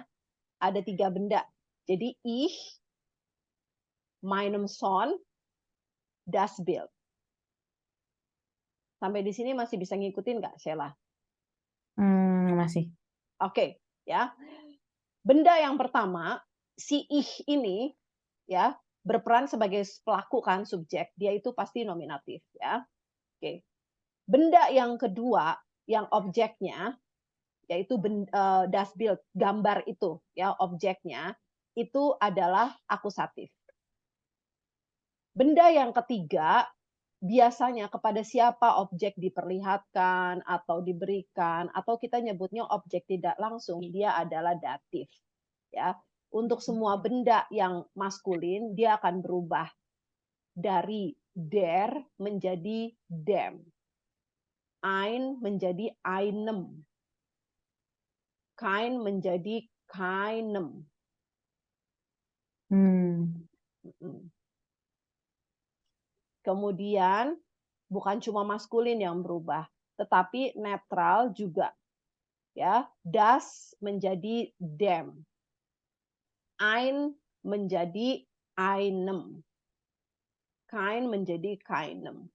Ada 3 benda. Jadi ich, meinem Sohn, das Bild. Sampai di sini masih bisa ngikutin nggak, Sheila? Masih. Oke, ya. Benda yang pertama, si ich ini ya berperan sebagai pelaku kan, subjek. Dia itu pasti nominatif, ya. Oke. Benda yang kedua, yang objeknya yaitu das Bild, gambar itu ya, objeknya itu adalah akusatif. Benda yang ketiga, biasanya kepada siapa objek diperlihatkan atau diberikan atau kita nyebutnya objek tidak langsung, dia adalah datif. Ya. Untuk semua benda yang maskulin dia akan berubah dari der menjadi dem. Ein menjadi einem. Kein menjadi keinem. Kemudian bukan cuma maskulin yang berubah, tetapi netral juga. Ya, das menjadi dem. Ein menjadi einem. Kein menjadi keinem.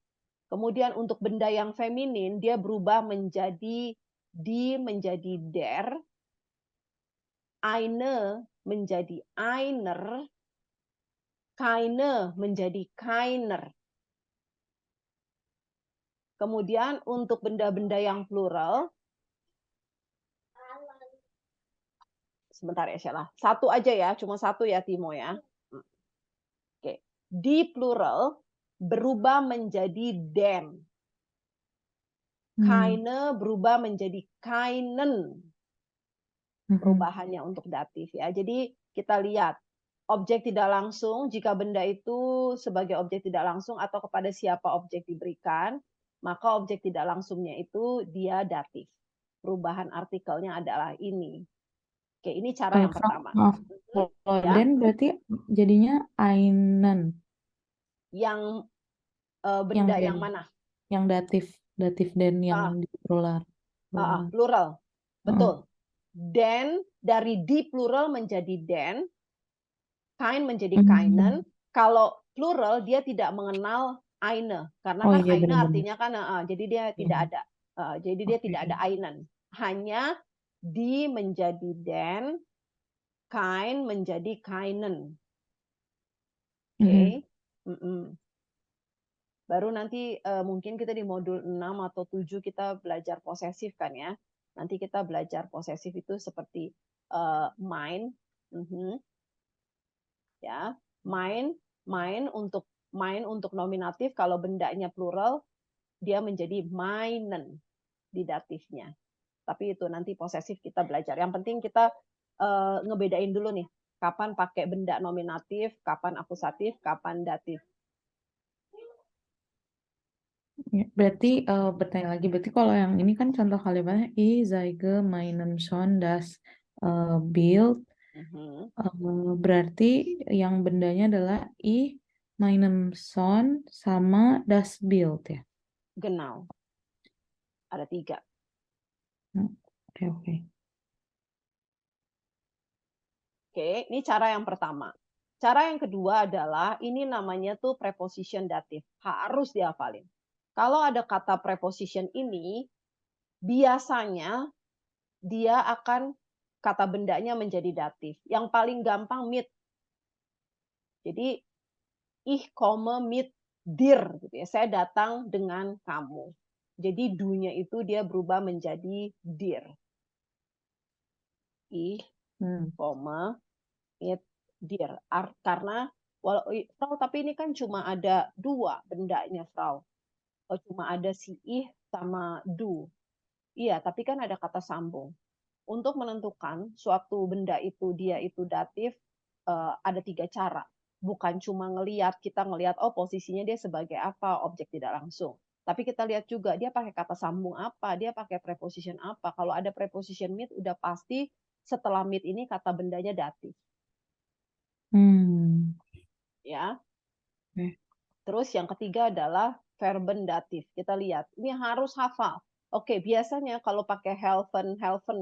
Kemudian untuk benda yang feminin dia berubah menjadi die menjadi der. Eine menjadi einer. Keine menjadi keiner. Kemudian untuk benda-benda yang plural, sebentar ya Sheila, satu aja ya, cuma satu ya Timo ya. Oke, di plural berubah menjadi den. Keine berubah menjadi keinen. Perubahannya untuk datif ya. Jadi kita lihat objek tidak langsung, jika benda itu sebagai objek tidak langsung atau kepada siapa objek diberikan, maka objek tidak langsungnya itu dia datif. Perubahan artikelnya adalah ini. Oke, ini cara yang pertama. Maaf. Ya. Den berarti jadinya einen. Yang benda yang mana? Yang datif den yang di plural. Plural. Betul. Den dari di plural menjadi den, kein menjadi keinen. Kalau plural dia tidak mengenal eine karena kan eine artinya kan jadi dia tidak ada. Jadi dia tidak ada einen. Hanya di menjadi den, kein menjadi keinen. Oke. Baru nanti mungkin kita di modul 6 atau 7 kita belajar posesif kan ya. Nanti kita belajar posesif itu seperti mein. Ya, mein untuk nominatif, kalau bendanya plural dia menjadi meinen di datifnya. Tapi itu nanti posesif kita belajar. Yang penting kita ngebedain dulu nih, kapan pakai benda nominatif, kapan akusatif, kapan datif. Berarti bertanya lagi, berarti kalau yang ini kan contoh kalimatnya ich zeige meinem Sohn das Bild. Berarti yang bendanya adalah ich, meinem Sohn, sama das Bild ya? Genau. Ada 3. Oke. Oke, ini cara yang pertama. Cara yang kedua adalah ini namanya tuh preposition datif. Harus dihafalin. Kalau ada kata preposition ini, biasanya dia akan kata bendanya menjadi datif. Yang paling gampang mit. Jadi, ich komme mit dir, gitu ya. Saya datang dengan kamu. Jadi do-nya itu dia berubah menjadi dir. Ich komme mit dir. Karena Frau, tapi ini kan cuma ada 2 bendanya, Frau. Oh, cuma ada si ich sama du. Iya, tapi kan ada kata sambung. Untuk menentukan suatu benda itu dia itu datif, ada 3 cara. Bukan cuma kita ngelihat, oh posisinya dia sebagai apa, objek tidak langsung. Tapi kita lihat juga dia pakai kata sambung apa, dia pakai preposition apa. Kalau ada preposition mit, udah pasti setelah mit ini kata bendanya datif. Ya. Terus yang ketiga adalah verben datif. Kita lihat, ini harus hafal. Oke, biasanya kalau pakai helfen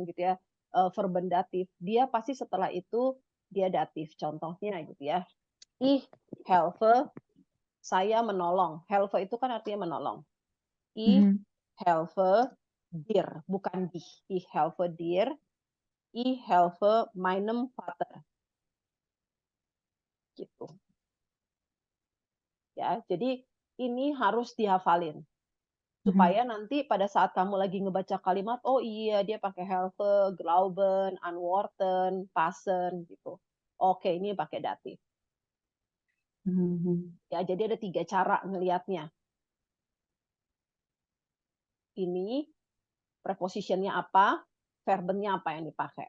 gitu ya, verben datif, dia pasti setelah itu dia datif. Contohnya gitu ya. Ich helfe, saya menolong. Helfe itu kan artinya menolong. Ich helfe dir, bukan dich. Ich helfe dir. Ich helfe meinem Vater. Gitu. Ya, jadi ini harus dihafalin. Supaya nanti pada saat kamu lagi ngebaca kalimat, oh iya dia pakai helfe, glauben, antworten, passen gitu. Oke, ini pakai datif. Ya, jadi ada 3 cara ngelihatnya. Ini prepositionnya apa, verbennya apa yang dipakai.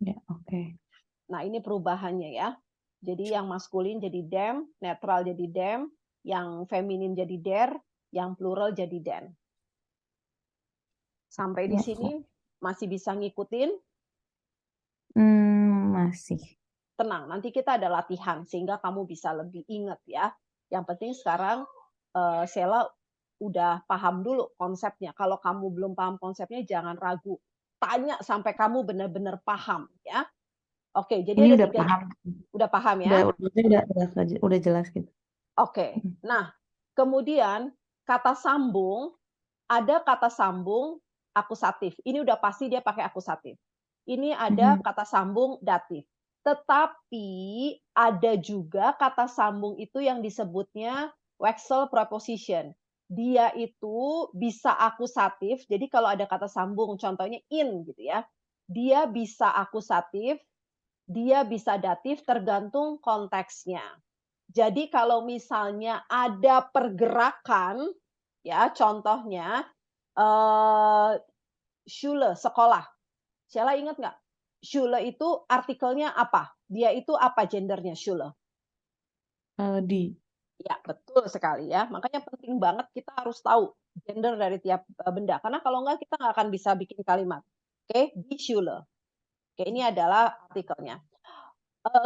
Ya, oke. Nah, ini perubahannya ya. Jadi yang maskulin jadi dem, netral jadi dem, yang feminin jadi der, yang plural jadi den. Sampai di sini masih bisa ngikutin? Masih. Tenang, nanti kita ada latihan sehingga kamu bisa lebih ingat ya. Yang penting sekarang Sheila udah paham dulu konsepnya. Kalau kamu belum paham konsepnya jangan ragu. Tanya sampai kamu benar-benar paham ya. Oke, jadi Ini ada udah 3. paham. Udah paham ya? Udah jelas gitu. Oke. Nah, kemudian kata sambung, ada kata sambung akusatif. Ini udah pasti dia pakai akusatif. Ini ada kata sambung datif. Tetapi ada juga kata sambung itu yang disebutnya Wechsel preposition. Dia itu bisa akusatif. Jadi kalau ada kata sambung, contohnya in gitu ya. Dia bisa akusatif, dia bisa datif tergantung konteksnya. Jadi kalau misalnya ada pergerakan, ya contohnya Schule, sekolah. Sheila ingat nggak? Schule itu artikelnya apa? Dia itu apa gendernya Schule? Di. Ya, betul sekali ya. Makanya penting banget kita harus tahu gender dari tiap benda. Karena kalau nggak kita nggak akan bisa bikin kalimat. Oke, die Schule. Oke, ini adalah artikelnya.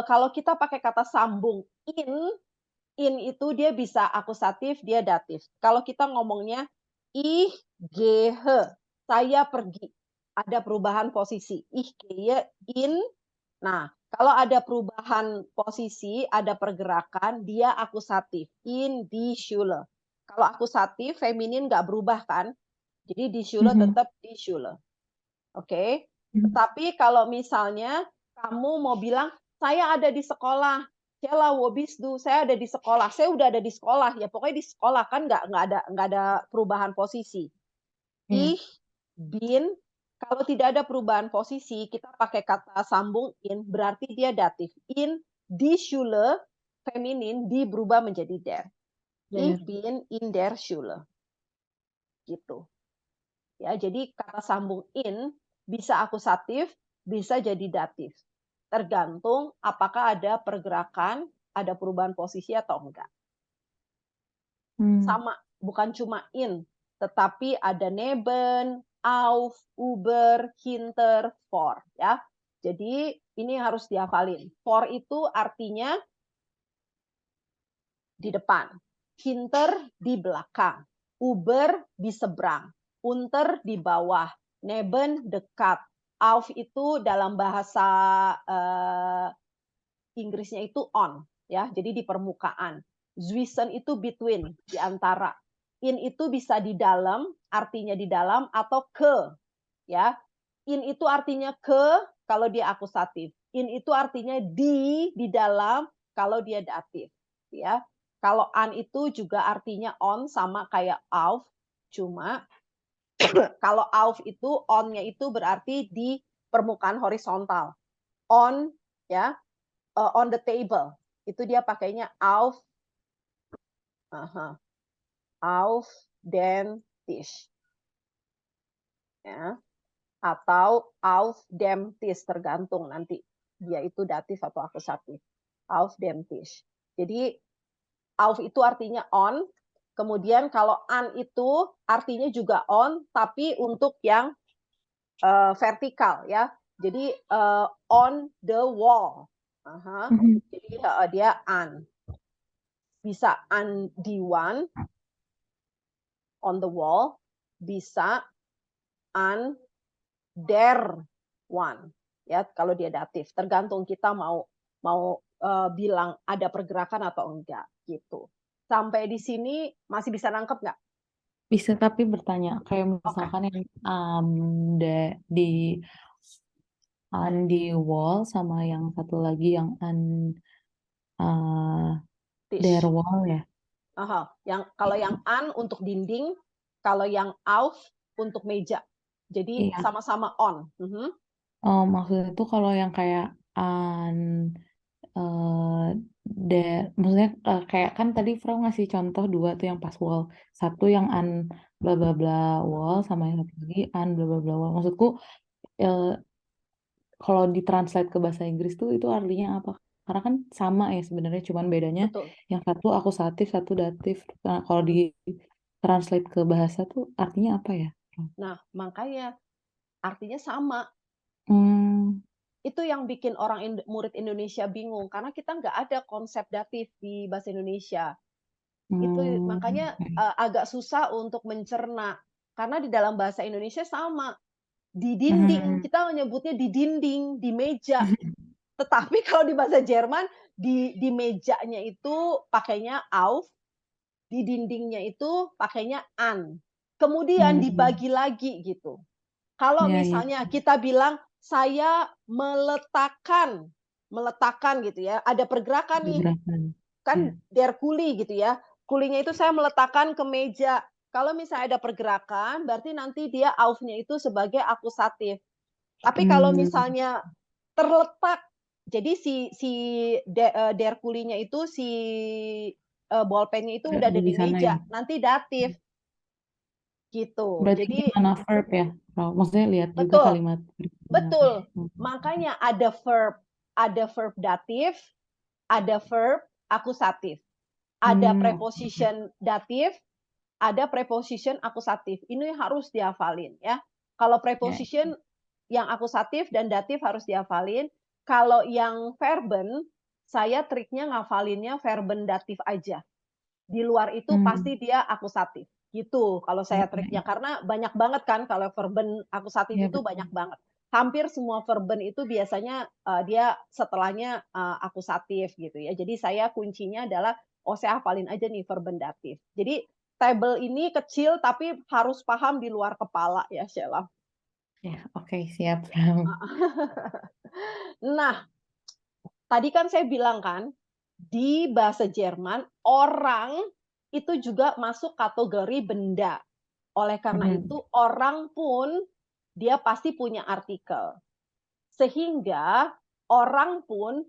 Kalau kita pakai kata sambung in itu dia bisa akusatif, dia datif. Kalau kita ngomongnya ich gehe, saya pergi. Ada perubahan posisi. Ich gehe in. Nah, kalau ada perubahan posisi, ada pergerakan, dia akusatif. In die Schule. Kalau akusatif, feminin nggak berubah kan? Jadi die Schule tetap die Schule. Oke? Tetapi kalau misalnya kamu mau bilang, saya ada di sekolah. Sheila, wo bist du? Saya ada di sekolah. Saya udah ada di sekolah. Ya pokoknya di sekolah kan nggak ada perubahan posisi. Ich bin, kalau tidak ada perubahan posisi, kita pakai kata sambung in, berarti dia datif. In, die Schule, feminin, di berubah menjadi der. Ich bin in der Schule. Gitu. Ya, jadi kata sambung in bisa akusatif, bisa jadi datif. Tergantung apakah ada pergerakan, ada perubahan posisi atau enggak. Sama, bukan cuma in, tetapi ada neben, auf, über, hinter, vor, ya. Jadi ini harus dihafalin. For itu artinya di depan, hinter di belakang, über di seberang, unter di bawah, neben dekat, auf itu dalam bahasa Inggrisnya itu on, ya, jadi di permukaan. Zwischen itu between, di antara. In itu bisa di dalam, artinya di dalam atau ke, ya. In itu artinya ke kalau dia akusatif. In itu artinya di dalam kalau dia datif, ya. Kalau an itu juga artinya on sama kayak auf, cuma kalau auf itu on-nya itu berarti di permukaan horizontal. On ya, on the table. Itu dia pakainya auf den Tisch. Ya. Atau auf dem Tisch, tergantung nanti dia itu datif atau akusatif. Auf dem Tisch. Jadi auf itu artinya on, kemudian kalau an itu artinya juga on, tapi untuk yang vertikal ya. Jadi on the wall. Jadi dia an. Bisa an die Wand, on the wall, bisa an der Wand. Ya, kalau dia datif, tergantung kita mau bilang ada pergerakan atau enggak gitu. Sampai di sini masih bisa nangkep nggak? Bisa, tapi bertanya kayak Oke. misalkan yang di wall sama yang satu lagi yang der Tisch. wall ya. Yang kalau yang an untuk dinding, kalau yang auf untuk meja. Jadi Iya. sama-sama on. Maksudnya tuh kalau yang kayak maksudnya kayak kan tadi Frau ngasih contoh dua tuh yang pas wall, satu yang bla bla bla wall sama yang satu lagi bla bla bla wall. Maksudku eh, kalau ditranslate ke bahasa Inggris tuh itu artinya apa? Karena kan sama ya sebenarnya, cuman bedanya Betul. yang satu akusatif, satu datif. Nah, kalau di translate ke bahasa tuh artinya apa ya? Nah, makanya artinya sama. Hmm, Itu yang bikin orang murid Indonesia bingung karena kita nggak ada konsep datif di bahasa Indonesia. Itu makanya oke. agak susah untuk mencerna karena di dalam bahasa Indonesia sama. Di dinding, Hmm. kita menyebutnya di dinding, di meja. Tetapi kalau di bahasa Jerman di mejanya itu pakainya auf, di dindingnya itu pakainya an. Kemudian Hmm. dibagi lagi gitu. Kalau Ya, ya, misalnya kita bilang saya meletakkan gitu ya, ada pergerakan nih, gebrakan. Ya. kan der kuli gitu ya. Kulinya itu saya meletakkan ke meja. Kalau misalnya ada pergerakan, berarti nanti dia auf-nya itu sebagai akusatif. Tapi kalau Hmm, misalnya terletak, jadi si der kulinya itu si bolpennya itu udah ada ada di di sana ya. meja, nanti datif gitu. Berarti Jadi gimana verb ya? Maksudnya lihat juga betul, kalimat verb. betul. Makanya ada verb datif, ada verb akusatif. Ada Hmm, oke. preposition datif, ada preposition akusatif. Ini harus dihafalin ya. Kalau Ya. preposition yang akusatif dan datif harus dihafalin. Kalau yang verben, saya triknya ngafalinnya verben datif aja. Di luar itu Hmm, pasti dia akusatif. Gitu kalau ya, saya ya, triknya. Karena banyak banget kan kalau verben akusatif ya, itu banyak betul. banget. Hampir semua verben itu biasanya dia setelahnya akusatif gitu ya. Jadi saya kuncinya adalah saya hafalin aja nih verben datif. Jadi table ini kecil tapi harus paham di luar kepala ya Sheila. Ya, oke, siap. Nah, tadi kan saya bilang kan, di bahasa Jerman orang itu juga masuk kategori benda. Oleh karena Hmm, itu orang pun dia pasti punya artikel. Sehingga orang pun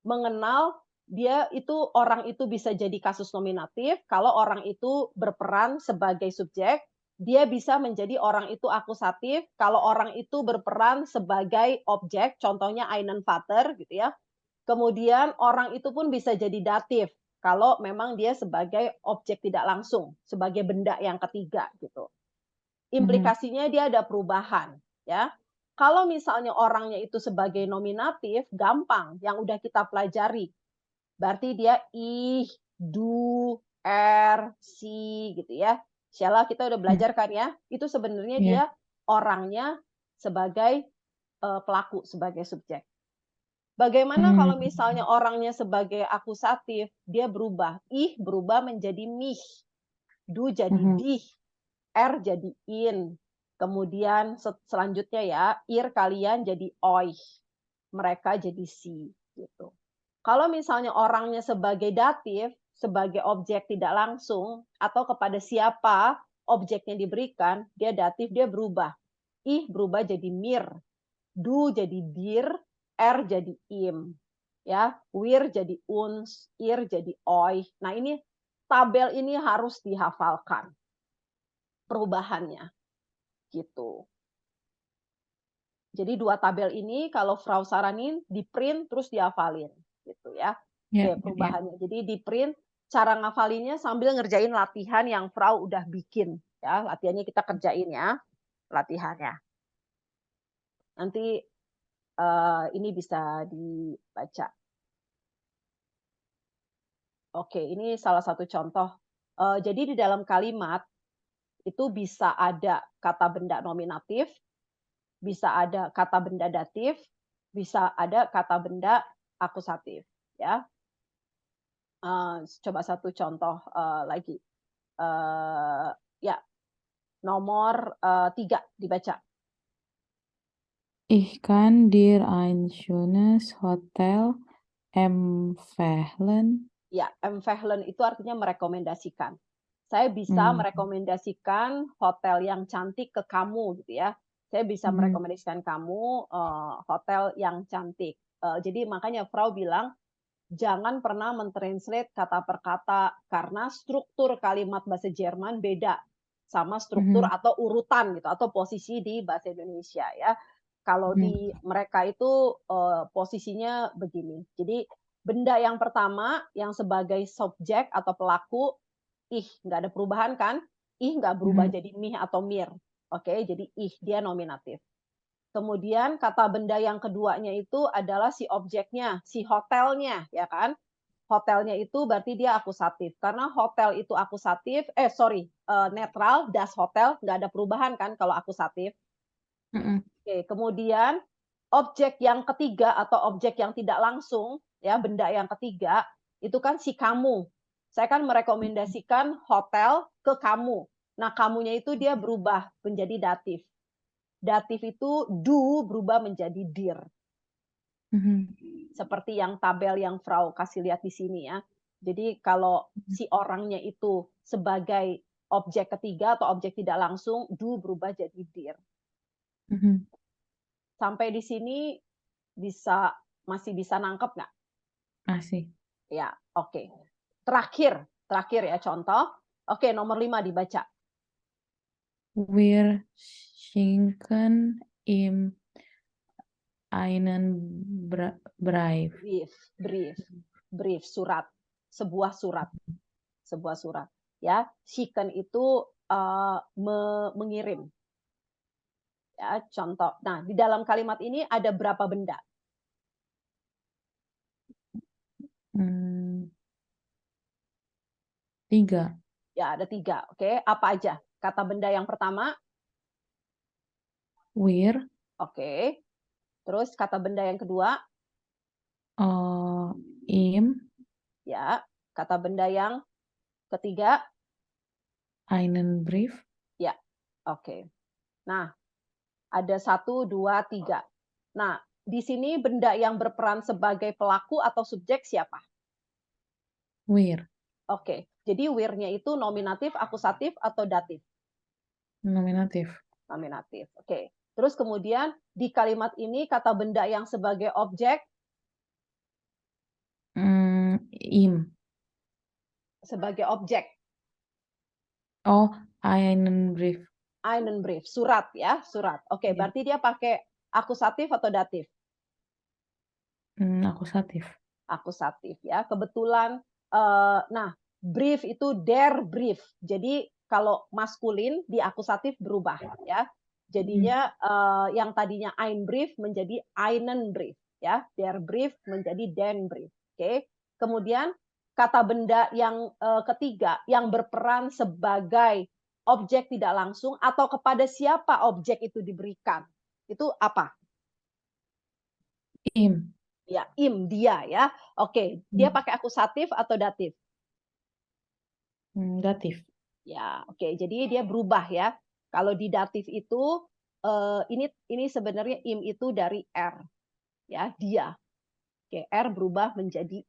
mengenal dia itu orang itu bisa jadi kasus nominatif kalau orang itu berperan sebagai subjek, dia bisa menjadi orang itu akusatif kalau orang itu berperan sebagai objek, contohnya einen Vater gitu ya. Kemudian orang itu pun bisa jadi datif kalau memang dia sebagai objek tidak langsung, sebagai benda yang ketiga gitu. mhm. Implikasinya dia ada perubahan ya. Kalau misalnya orangnya itu sebagai nominatif, gampang yang udah kita pelajari. Berarti dia ih, du, si gitu ya. Insyaallah kita udah Hmm, belajar kan ya. Itu sebenarnya ya. dia orangnya sebagai pelaku, sebagai subjek. Bagaimana Hmm. kalau misalnya orangnya sebagai akusatif, dia berubah. Ih berubah menjadi mih. Du jadi Mhm. dih. R jadi in. Kemudian selanjutnya ya, ir kalian jadi oi. Mereka jadi si. Gitu. Kalau misalnya orangnya sebagai datif, sebagai objek tidak langsung, atau kepada siapa objeknya diberikan, dia datif, dia berubah. Ih berubah jadi mir. Du jadi dir, R jadi im. Ya, wir jadi uns, ir jadi oi. Nah, ini tabel ini harus dihafalkan perubahannya gitu. Jadi dua tabel ini kalau Frau saranin di-print terus dihafalin gitu ya. Ya, Oke, ya, ya. perubahannya. Jadi di-print cara ngafalinnya sambil ngerjain latihan yang Frau udah bikin ya. Latihannya kita kerjain ya, latihannya. Nanti ini bisa dibaca. Oke, ini salah satu contoh. Jadi di dalam kalimat itu bisa ada kata benda nominatif, bisa ada kata benda datif, bisa ada kata benda akusatif, ya. Coba satu contoh, lagi. Ya, nomor, 3 dibaca. Ich kann dir ein schönes Hotel empfehlen. Ya, empfehlen itu artinya merekomendasikan. Saya bisa Hmm. merekomendasikan hotel yang cantik ke kamu gitu ya. Saya bisa Mhm. merekomendasikan kamu, hotel yang cantik. Jadi makanya Frau bilang, jangan pernah mentranslate kata per kata, karena struktur kalimat bahasa Jerman beda sama struktur Mhm. atau urutan gitu, atau posisi di bahasa Indonesia ya. Kalau Mhm. di mereka itu, posisinya begini. Jadi benda yang pertama yang sebagai subjek atau pelaku, ih nggak ada perubahan kan? Ih nggak berubah Mhm. jadi mih atau mir. Oke, jadi ih dia nominatif. Kemudian kata benda yang keduanya itu adalah si objeknya, si hotelnya, ya kan? Hotelnya itu berarti dia akusatif. Karena hotel itu akusatif, netral, das Hotel, nggak ada perubahan kan kalau akusatif. Mhm. Oke, kemudian objek yang ketiga atau objek yang tidak langsung, ya, benda yang ketiga, itu kan si kamu. Saya kan merekomendasikan hotel ke kamu. Nah, kamunya itu dia berubah menjadi datif. Datif itu du berubah menjadi dir. Mhm. Seperti yang tabel yang Frau kasih lihat di sini ya. Jadi kalau si orangnya itu sebagai objek ketiga atau objek tidak langsung, du berubah jadi dir. Mhm. Sampai di sini masih bisa nangkep nggak? Masih. Ya, oke. Terakhir ya contoh. Oke, nomor 5 dibaca. Wir schenken ihm einen Brief. Brief, brief, surat, sebuah surat, sebuah surat. Ya, schicken itu mengirim. Ya, contoh. Nah, di dalam kalimat ini ada berapa benda? Hmm, 3. Ya, ada 3. Oke, apa aja? Kata benda yang pertama, Wir oke. Terus kata benda yang kedua, ihm ya. Kata benda yang ketiga, einen Brief. ya. Oke. Nah, ada 1, 2, 3. Nah, di sini benda yang berperan sebagai pelaku atau subjek siapa? Wir Oke. Jadi wir-nya itu nominatif, akusatif, atau datif? nominatif. Nominatif. Oke. Terus kemudian di kalimat ini kata benda yang sebagai objek, Ihm. sebagai objek, Oh, einen Brief. einen Brief, surat ya, surat. Oke, Ya. berarti dia pakai akusatif atau datif? Akusatif. Akusatif ya. Kebetulan, nah, brief itu der Brief. Jadi kalau maskulin di akusatif berubah ya. Jadinya yang tadinya ein Brief menjadi einen Brief ya. Der Brief menjadi den Brief. Oke. Kemudian kata benda yang ketiga yang berperan sebagai objek tidak langsung atau kepada siapa objek itu diberikan. Itu apa? Ihm. Ya, dia ya. Oke, dia pakai akusatif atau datif? Datif. Ya, oke. Jadi dia berubah ya. Kalau di datif itu ini sebenarnya itu dari ya, dia. Oke, berubah menjadi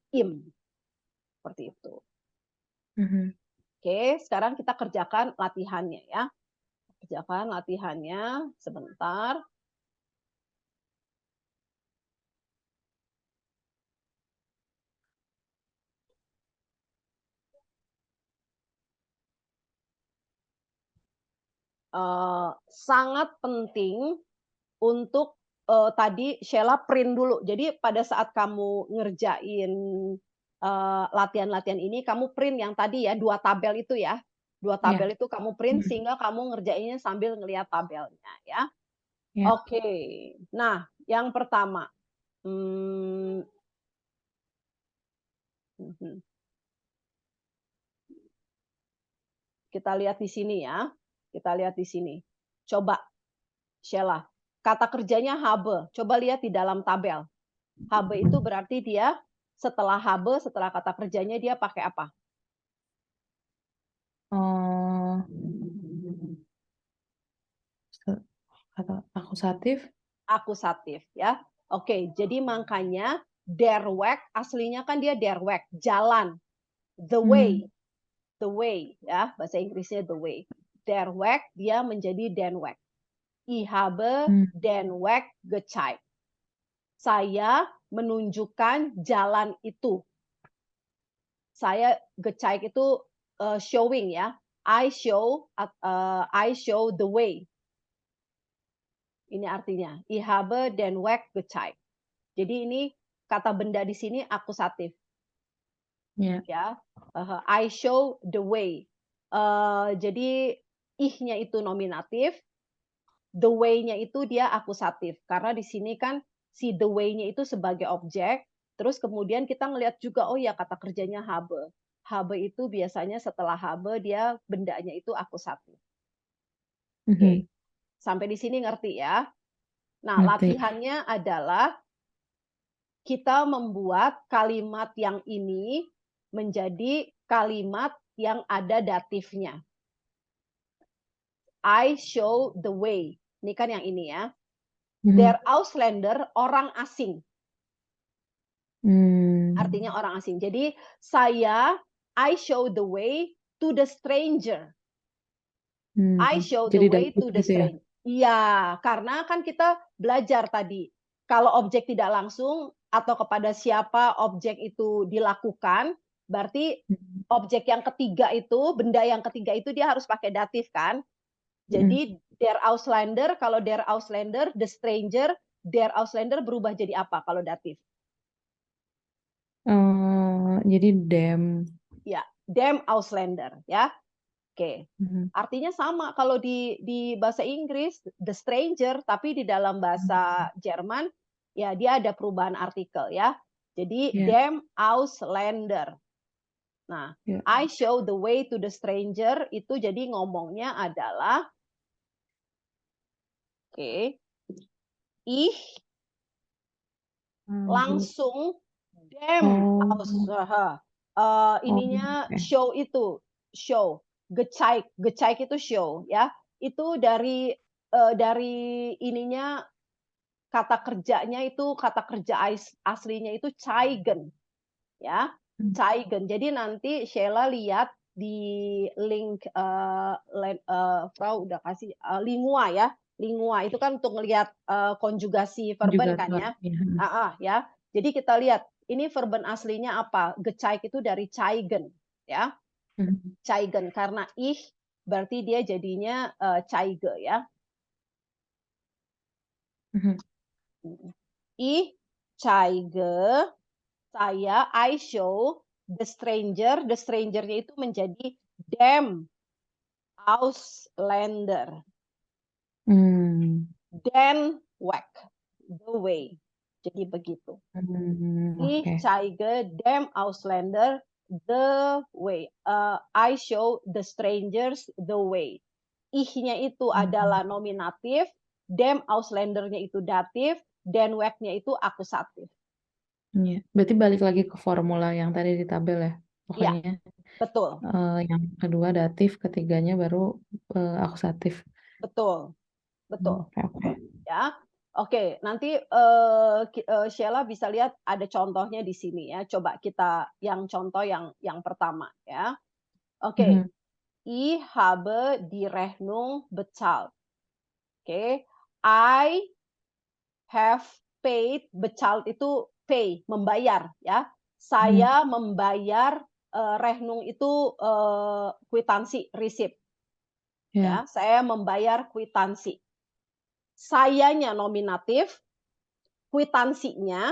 seperti itu. Mhm. Oke, sekarang kita kerjakan latihannya ya. Kerjakan latihannya sebentar. Sangat penting untuk tadi Sheila print dulu. Jadi pada saat kamu ngerjain latihan-latihan ini, kamu print yang tadi ya 2 tabel itu ya. 2 Iya. tabel itu kamu print sehingga kamu ngerjainnya sambil ngelihat tabelnya ya. Iya. Oke. Nah, yang pertama, mmm, mhm, kita lihat di sini ya. Kita lihat di sini. Coba Sheila, kata kerjanya habe. Coba lihat di dalam tabel. Habe itu berarti dia setelah habe, setelah kata kerjanya dia pakai apa? Oh, kata akusatif. Akusatif ya. Oke, jadi makanya der Weg aslinya kan dia der Weg, jalan, the Hmm. way ya, bahasa Inggrisnya the way. Der Weg dia menjadi den Weg. Ich habe Hmm. den Weg gezeigt. Saya menunjukkan jalan itu. Saya gezeigt itu showing ya. I show the way. Ini artinya. Ich habe den Weg gezeigt. Jadi ini kata benda di sini akusatif. Ya. Ya. I show the way. Jadi ih-nya itu nominatif, the way-nya itu dia akusatif. Karena di sini kan si the way-nya itu sebagai objek, terus kemudian kita ngelihat juga, oh ya kata kerjanya habe. Habe itu biasanya setelah habe dia bendanya itu akusatif. Mhm. Oke, sampai di sini ngerti ya? Nah, Ngerti. latihannya adalah kita membuat kalimat yang ini menjadi kalimat yang ada datifnya. I show the way. Ini kan yang ini ya. Mhm. Der Ausländer, orang asing. Artinya orang asing. Jadi I show the way to the stranger. I show the Jadi way datif to the gitu ya? stranger. Iya, karena kan kita belajar tadi, kalau objek tidak langsung atau kepada siapa objek itu dilakukan, berarti Mhm. objek yang ketiga itu, benda yang ketiga itu dia harus pakai datif kan. Mhm. Jadi der Ausländer, kalau der Ausländer, the stranger, der Ausländer berubah jadi apa kalau datif? Jadi dem. Ya, dem Ausländer ya. Oke. Mhm. Artinya sama kalau di bahasa Inggris the stranger, tapi di dalam bahasa Jerman ya dia ada perubahan artikel ya. Jadi Ya. dem Ausländer. Nah, Ya. I show the way to the stranger itu jadi ngomongnya adalah oke, ich langsung dem Oh. aus Oh, ininya oke. show itu, show, gezeigt itu show ya. Itu dari ininya kata kerjanya itu kata kerja aslinya itu zeigen ya, Mmm. zeigen. Jadi nanti Sheila lihat di link Frau udah kasih Lingua ya. Lingua itu kan untuk ngelihat konjugasi verben kan Konjugator, ya. iya, mhm. Ya. Jadi kita lihat ini verben aslinya apa? Gezeigt itu dari zeigen ya. Mhm. Zeigen karena ich berarti dia jadinya zeige ya. Mhm. Ich zeige, I show the stranger-nya itu menjadi dem Ausländer, Mmm. den Weg, the way. Jadi begitu. Ich Oke. zeige dem Ausländer the way. I show the strangers the way. Ich-nya itu adalah nominatif, dem Ausländer-nya itu datif, den Weg-nya itu akusatif. Iya. Berarti balik lagi ke formula yang tadi di tabel ya. Iya, Pokoknya betul, yang kedua datif, ketiganya baru akusatif. betul, betul. Oke, oke. Ya. Oke, nanti Sheila bisa lihat ada contohnya di sini ya. Coba kita yang contoh yang pertama ya. Oke, Mhm. ich habe die Rechnung bezahlt. Oke, I have paid, bezahlt itu pay, membayar ya. Saya membayar Rechnung itu kwitansi, receipt Ya. ya. Saya membayar kwitansi. Sayanya nominatif, kwitansinya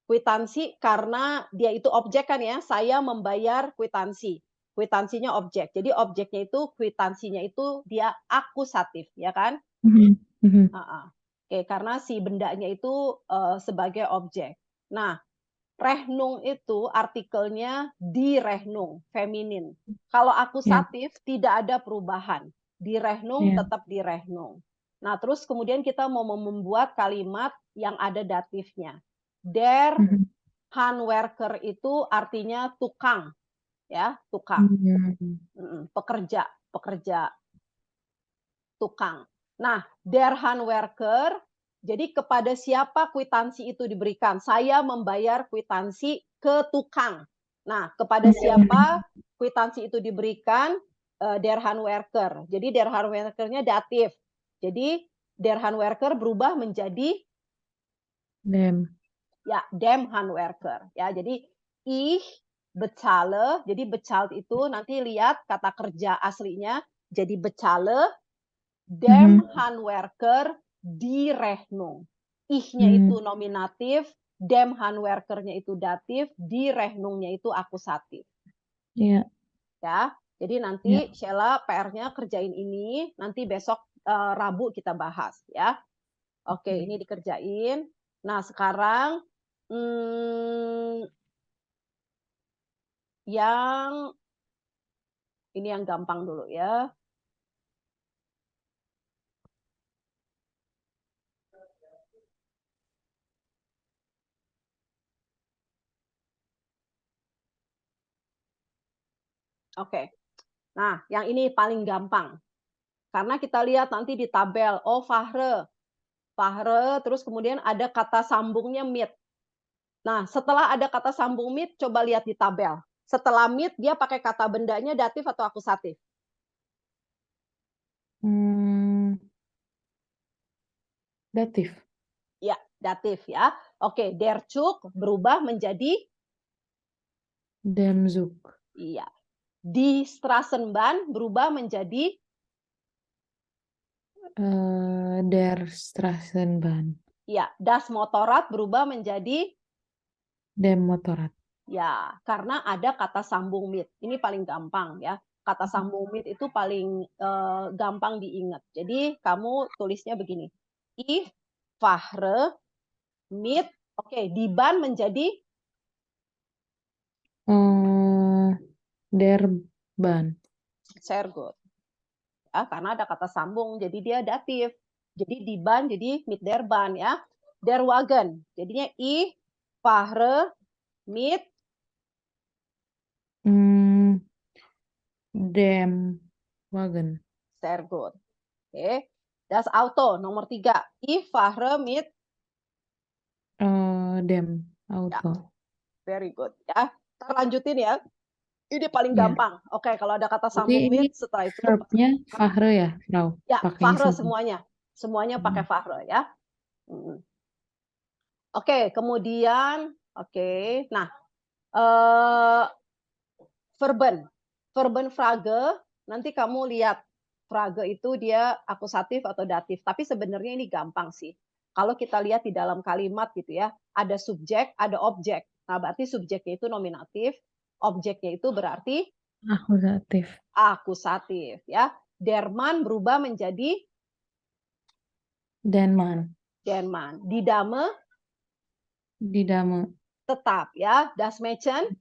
kwitansi karena dia itu objek kan ya, saya membayar kwitansi. Kwitansinya objek. Jadi objeknya itu, kwitansinya itu dia akusatif, ya kan? Mhm. Mhm. Heeh. Oke, karena si bendanya itu sebagai objek. Nah, Rechnung itu artikelnya die Rechnung, feminin. Kalau Ya. akusatif tidak ada perubahan. Die Rechnung Ya. tetap die Rechnung. Nah, terus kemudian kita mau membuat kalimat yang ada datifnya. Der Mhm. Handwerker itu artinya tukang, ya, tukang. Mhm. Pekerja, pekerja tukang. Nah, der Handwerker, jadi kepada siapa kwitansi itu diberikan? Saya membayar kwitansi ke tukang. Nah, kepada siapa kwitansi itu diberikan? Der Handwerker. Jadi der Handwerker-nya datif. Jadi der Handwerker berubah menjadi Dem. ya dem Handwerker. Ya, jadi ich bezahle. Jadi bezahlt itu nanti lihat kata kerja aslinya jadi bezahle dem Mhm. Handwerker die Rechnung. Ich-nya Mhm. itu nominatif, dem Handwerker-nya itu datif, die Rechnung-nya itu akusatif. Iya. Ya. Jadi nanti Iya. Sheila PR-nya kerjain ini, nanti besok Rabu kita bahas ya. Oke, ini dikerjain. Nah, sekarang yang ini yang gampang dulu ya. Oke. Nah, yang ini paling gampang. Karena kita lihat nanti di tabel, oh Fahre, terus kemudian ada kata sambungnya mit. Nah, setelah ada kata sambung mit, coba lihat di tabel. Setelah mit, dia pakai kata bendanya datif atau akusatif? Hmm, datif. Ya, datif ya. Oke, der Zug berubah menjadi Dem Zug. iya. Die Straßenbahn berubah menjadi Der Straßenbahn. ya, das Motorrad berubah menjadi Dem Motorrad. ya, karena ada kata sambung mit. Ini paling gampang ya. Kata sambung mit itu paling gampang diingat. Jadi kamu tulisnya begini. Ich fahre mit, oke, die Bahn menjadi Der Bahn. sehr gut. Ya, karena ada kata sambung, jadi dia datif. Jadi die Bahn jadi mit der Bahn ya. Der Wagen. Jadinya ich fahre mit Dem Wagen. sehr gut. Oke. Das Auto nomor 3. Ich fahre mit Dem ya, Auto. very good ya. Kita lanjutin ya. Ini paling Ya. gampang. Oke, kalau ada kata Berarti sambung ini mit setelah itu verbnya Fahre ya, Frau? ya Pakainya fahre semua. semuanya. Semuanya pakai Hmm. fahre ya. Oke, kemudian oke. Nah, verben. Verben Frage, nanti kamu lihat Frage itu dia akusatif atau datif. Tapi sebenarnya ini gampang sih. Kalau kita lihat di dalam kalimat gitu ya, ada subjek, ada objek. Nah, berarti subjeknya itu nominatif, objeknya itu berarti Akusatif. akusatif ya. Der Mann berubah menjadi Denman. den Mann. Die Dame Die Dame. tetap ya. Das Mädchen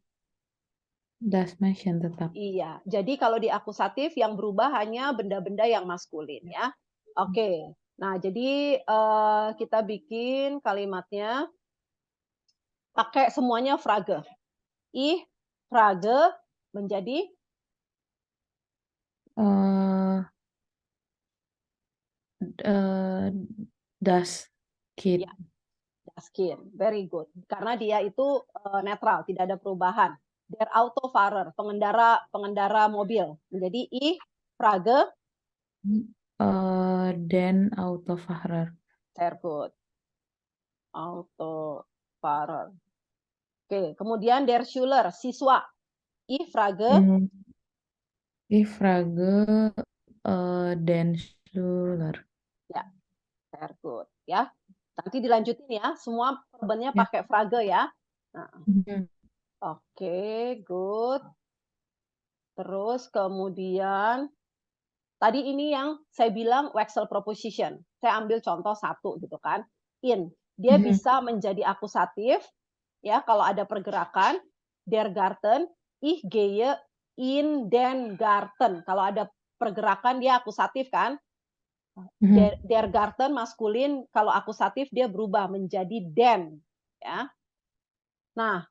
Das Mädchen tetap. iya. Jadi kalau di akusatif yang berubah hanya benda-benda yang maskulin ya. Oke. Nah, jadi kita bikin kalimatnya. Pakai semuanya Frage. Ich frage menjadi Das Kind. ya, das Kind. Very good. Karena dia itu netral, tidak ada perubahan. Der Autofahrer, pengendara mobil. Menjadi ich frage Den Autofahrer. sehr gut. Autofahrer. Oke, kemudian der Schüler, siswa. Ich frage Ich frage den Schüler. ya, sehr gut ya. Nanti dilanjutin ya, semua verbennya Ya. pakai frage ya. Nah, Mhm. oke, good. Terus kemudian tadi ini yang saya bilang Wechsel Proposition. Saya ambil contoh satu gitu kan. In, dia Mhm. bisa menjadi akusatif ya kalau ada pergerakan. Der Garten, ich gehe in den Garten. Kalau ada pergerakan dia akusatif kan. Mhm. Der Garten maskulin, kalau akusatif dia berubah menjadi den ya. Nah,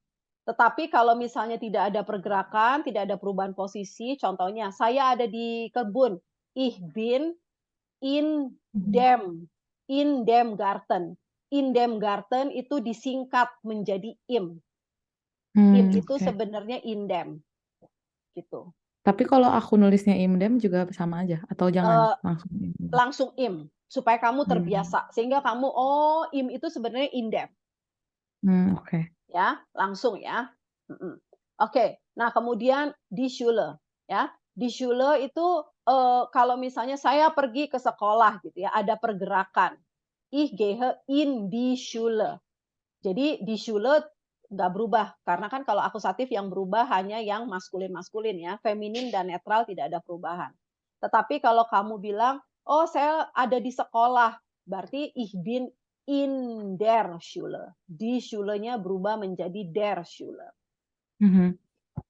tetapi kalau misalnya tidak ada pergerakan, tidak ada perubahan posisi, contohnya saya ada di kebun. Ich bin in dem Garten. In dem Garten itu disingkat menjadi im. Im itu Oke. sebenarnya in dem. Gitu. Tapi kalau aku nulisnya Imdem juga sama aja atau jangan Eh, langsung Imdem? langsung im supaya kamu Hmm. terbiasa sehingga kamu oh im itu sebenarnya in dem. Oke. Ya, langsung ya. Oke, nah kemudian die Schule ya. Die Schule itu kalau misalnya saya pergi ke sekolah gitu ya, ada pergerakan. Ich gehe in die Schule. Jadi die Schule nggak berubah karena kan kalau akusatif yang berubah hanya yang maskulin-maskulin ya, feminin dan netral tidak ada perubahan. Tetapi kalau kamu bilang, "Oh, saya ada di sekolah," berarti ich bin in der Schule. Die Schule-nya berubah menjadi der Schule. Mhm.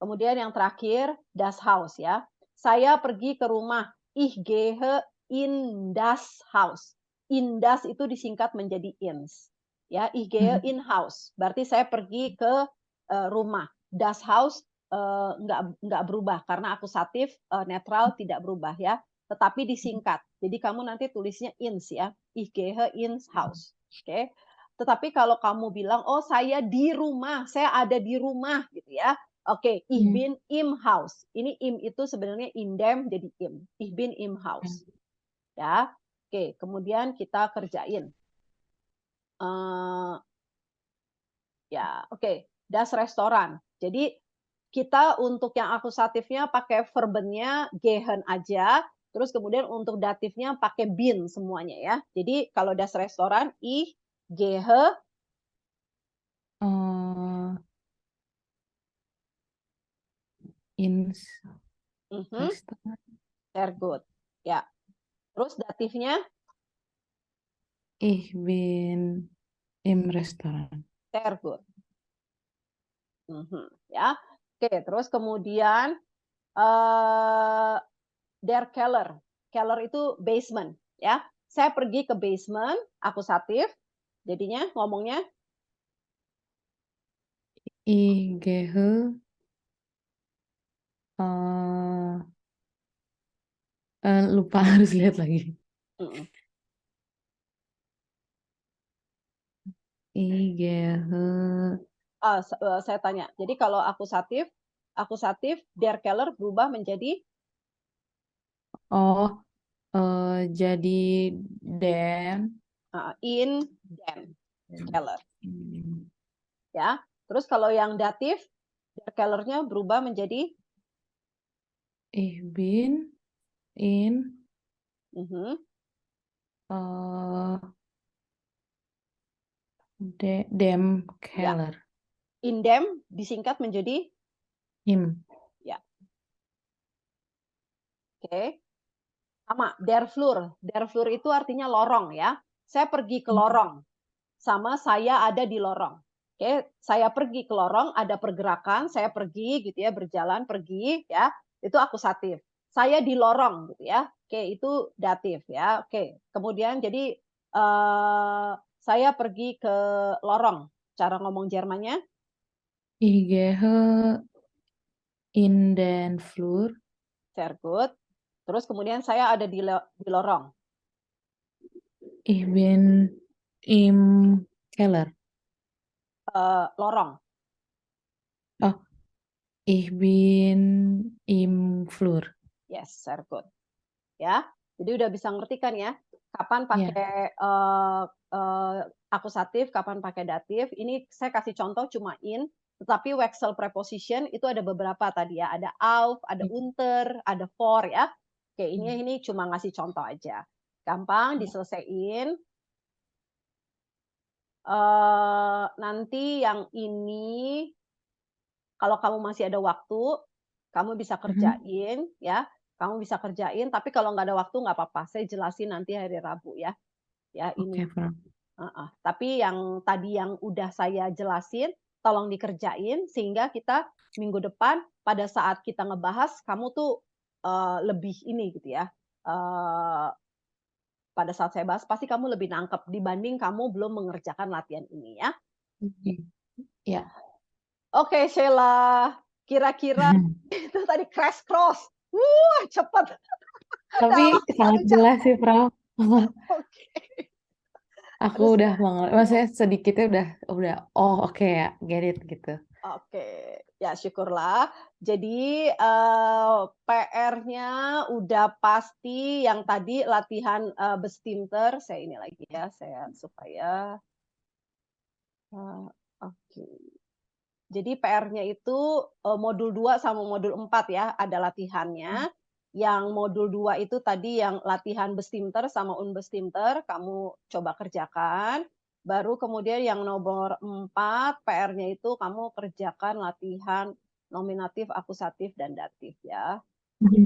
Kemudian yang terakhir, das Haus ya. Saya pergi ke rumah. Ich gehe in das Haus. In das itu disingkat menjadi ins. Ya, ich gehe Mhm. in Haus. Berarti saya pergi ke rumah. Das Haus nggak berubah karena akusatif netral tidak berubah ya. Tetapi disingkat. Jadi kamu nanti tulisnya ins ya. Ich gehe ins Haus. Oke. Tetapi kalau kamu bilang, oh saya di rumah, saya ada di rumah gitu ya. Oke, ich bin im Haus. Ini im itu sebenarnya in dem jadi im. Ich bin im Haus. Ya. Oke, kemudian kita kerjain. Ya, oke. Das Restoran. Jadi kita untuk yang akusatifnya pakai verbennya gehen aja, terus kemudian untuk datifnya pakai bin semuanya ya. Jadi kalau das Restoran, ich gehe Ins mhm, Restoran. sehr gut. Ya. Terus datifnya Ich bin im Restoran. sehr gut. Ya. Oke, terus kemudian der Keller. Keller itu basement, ya. Saya pergi ke basement, akusatif. Jadinya ngomongnya Ich gehe lupa harus lihat lagi. mm, Ich gehe saya tanya. Jadi kalau akusatif der Keller berubah menjadi jadi den in den Keller, ya. Terus kalau yang datif der Kellernya berubah menjadi Ich bin in dem ya. Keller. In dem disingkat menjadi Im. ya. Oke. Sama der Flur. Der Flur itu artinya lorong ya. Saya pergi ke lorong. Sama saya ada di lorong. Oke, saya pergi ke lorong, ada pergerakan, saya pergi gitu ya, berjalan pergi ya. Itu akusatif. Saya di lorong gitu ya. Oke, itu datif ya. Oke. Kemudian jadi saya pergi ke lorong. Cara ngomong Jermannya? Ich gehe in den Flur. Sehr gut. Terus kemudian saya ada di lorong. Ich bin im Keller. Lorong. Oh, ich bin im Flur. Yes, sehr good. Ya, jadi udah bisa ngerti kan ya, kapan Ya. pakai, akusatif, kapan pakai datif. Ini saya kasih contoh cuma in, tetapi Wechsel preposition itu ada beberapa tadi ya, ada auf, ada unter, ada for ya. Oke, ini cuma ngasih contoh aja. Gampang diselesaiin. Nanti yang ini, kalau kamu masih ada waktu, kamu bisa kerjain ya, kamu bisa kerjain, tapi kalau nggak ada waktu nggak apa-apa, saya jelasin nanti hari Rabu ya. Ya Oke, ini, Frau. tapi yang tadi yang udah saya jelasin, tolong dikerjain sehingga kita minggu depan pada saat kita ngebahas kamu tuh, lebih ini gitu ya, pada saat saya bahas pasti kamu lebih nangkep dibanding kamu belum mengerjakan latihan ini ya. Oke. Ya. Oke Sheila, kira-kira itu tadi crash course, cepet. Tapi Dalam sangat 1 jam. jelas sih, Frau. Oke. Aku Terus udah maksudnya sedikitnya udah, oh oke ya, get it gitu. oke, ya syukurlah. Jadi, PR-nya udah pasti yang tadi latihan, Bestinter, saya ini lagi ya, saya supaya oke. Jadi PR-nya itu, modul 2 sama modul 4 ya, ada latihannya. Yang modul 2 itu tadi yang latihan Bestinter sama Unbestinter, kamu coba kerjakan. Baru kemudian yang nomor 4, PR-nya itu kamu kerjakan latihan nominatif, akusatif, dan datif ya.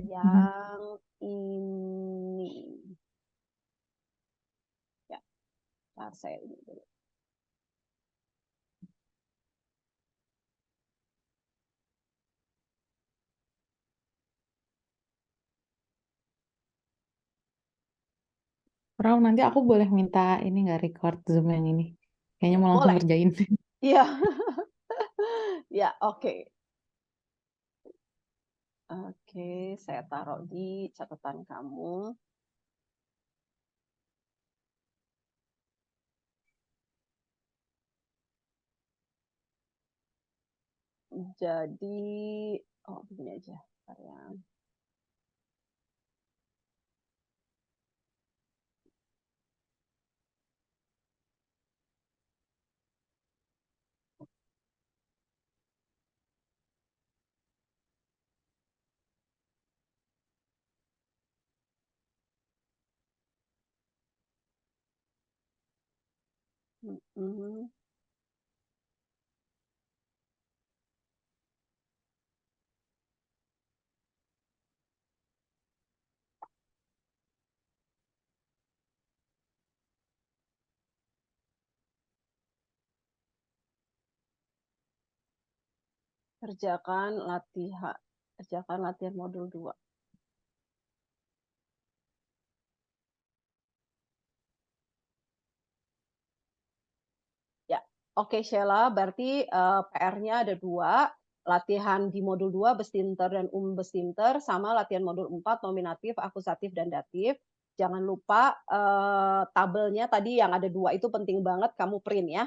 Yang ini. Ya, entar saya ini dulu. Frau, nanti aku boleh minta ini nggak record Zoom yang ini? Kayaknya mau langsung Boleh? ngerjain. Iya. Ya, oke. Oke, saya taruh di catatan kamu. Jadi, oh begini aja, bentar ya. Mhm. Kerjakan latihan modul 2. Ya, oke Sheila, berarti, PR-nya ada 2, latihan di modul 2 Bestinter dan Unbestinter, sama latihan modul 4 nominatif, akusatif, dan datif. Jangan lupa, tabelnya tadi yang ada 2 itu penting banget kamu print ya.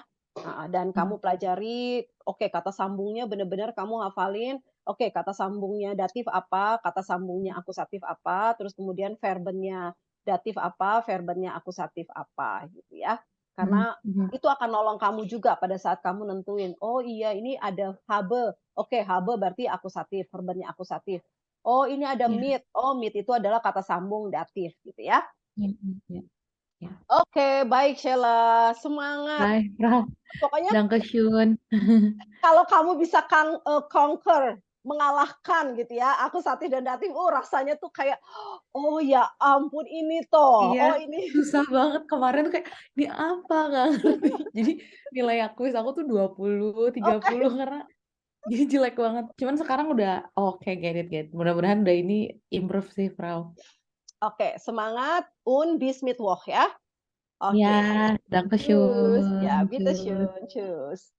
Dan kamu pelajari, oke kata sambungnya benar-benar kamu hafalin, oke kata sambungnya datif apa, kata sambungnya akusatif apa, terus kemudian verbennya datif apa, verbennya akusatif apa, gitu ya. Karena itu akan nolong kamu juga pada saat kamu nentuin, oh iya ini ada habe, oke habe berarti akusatif, verbennya akusatif. Oh ini ada Iya. mit, oh mit itu adalah kata sambung datif gitu ya. Iya, iya, iya. Oke, baik Sheila, semangat. Bye, Frau. Pokoknya Dankeschön. kalau kamu bisa conquer, mengalahkan gitu ya, akusatif dan datif, rasanya tuh kayak, oh ya ampun ini toh, Iya, oh ini. susah banget kemarin tuh kayak, "Ini apa?" Nggak ngerti. Jadi nilai kuis aku tuh 20, Oke, 30 karena jadi jelek banget. Cuman sekarang udah oke, get it, get it. Mudah-mudahan udah ini improve sih, Frau. oke, semangat und bis Mittwoch ya. Oke. Ja, danke Tschüss. Ja, schön. bitte Tschüss. schön. Tschüss.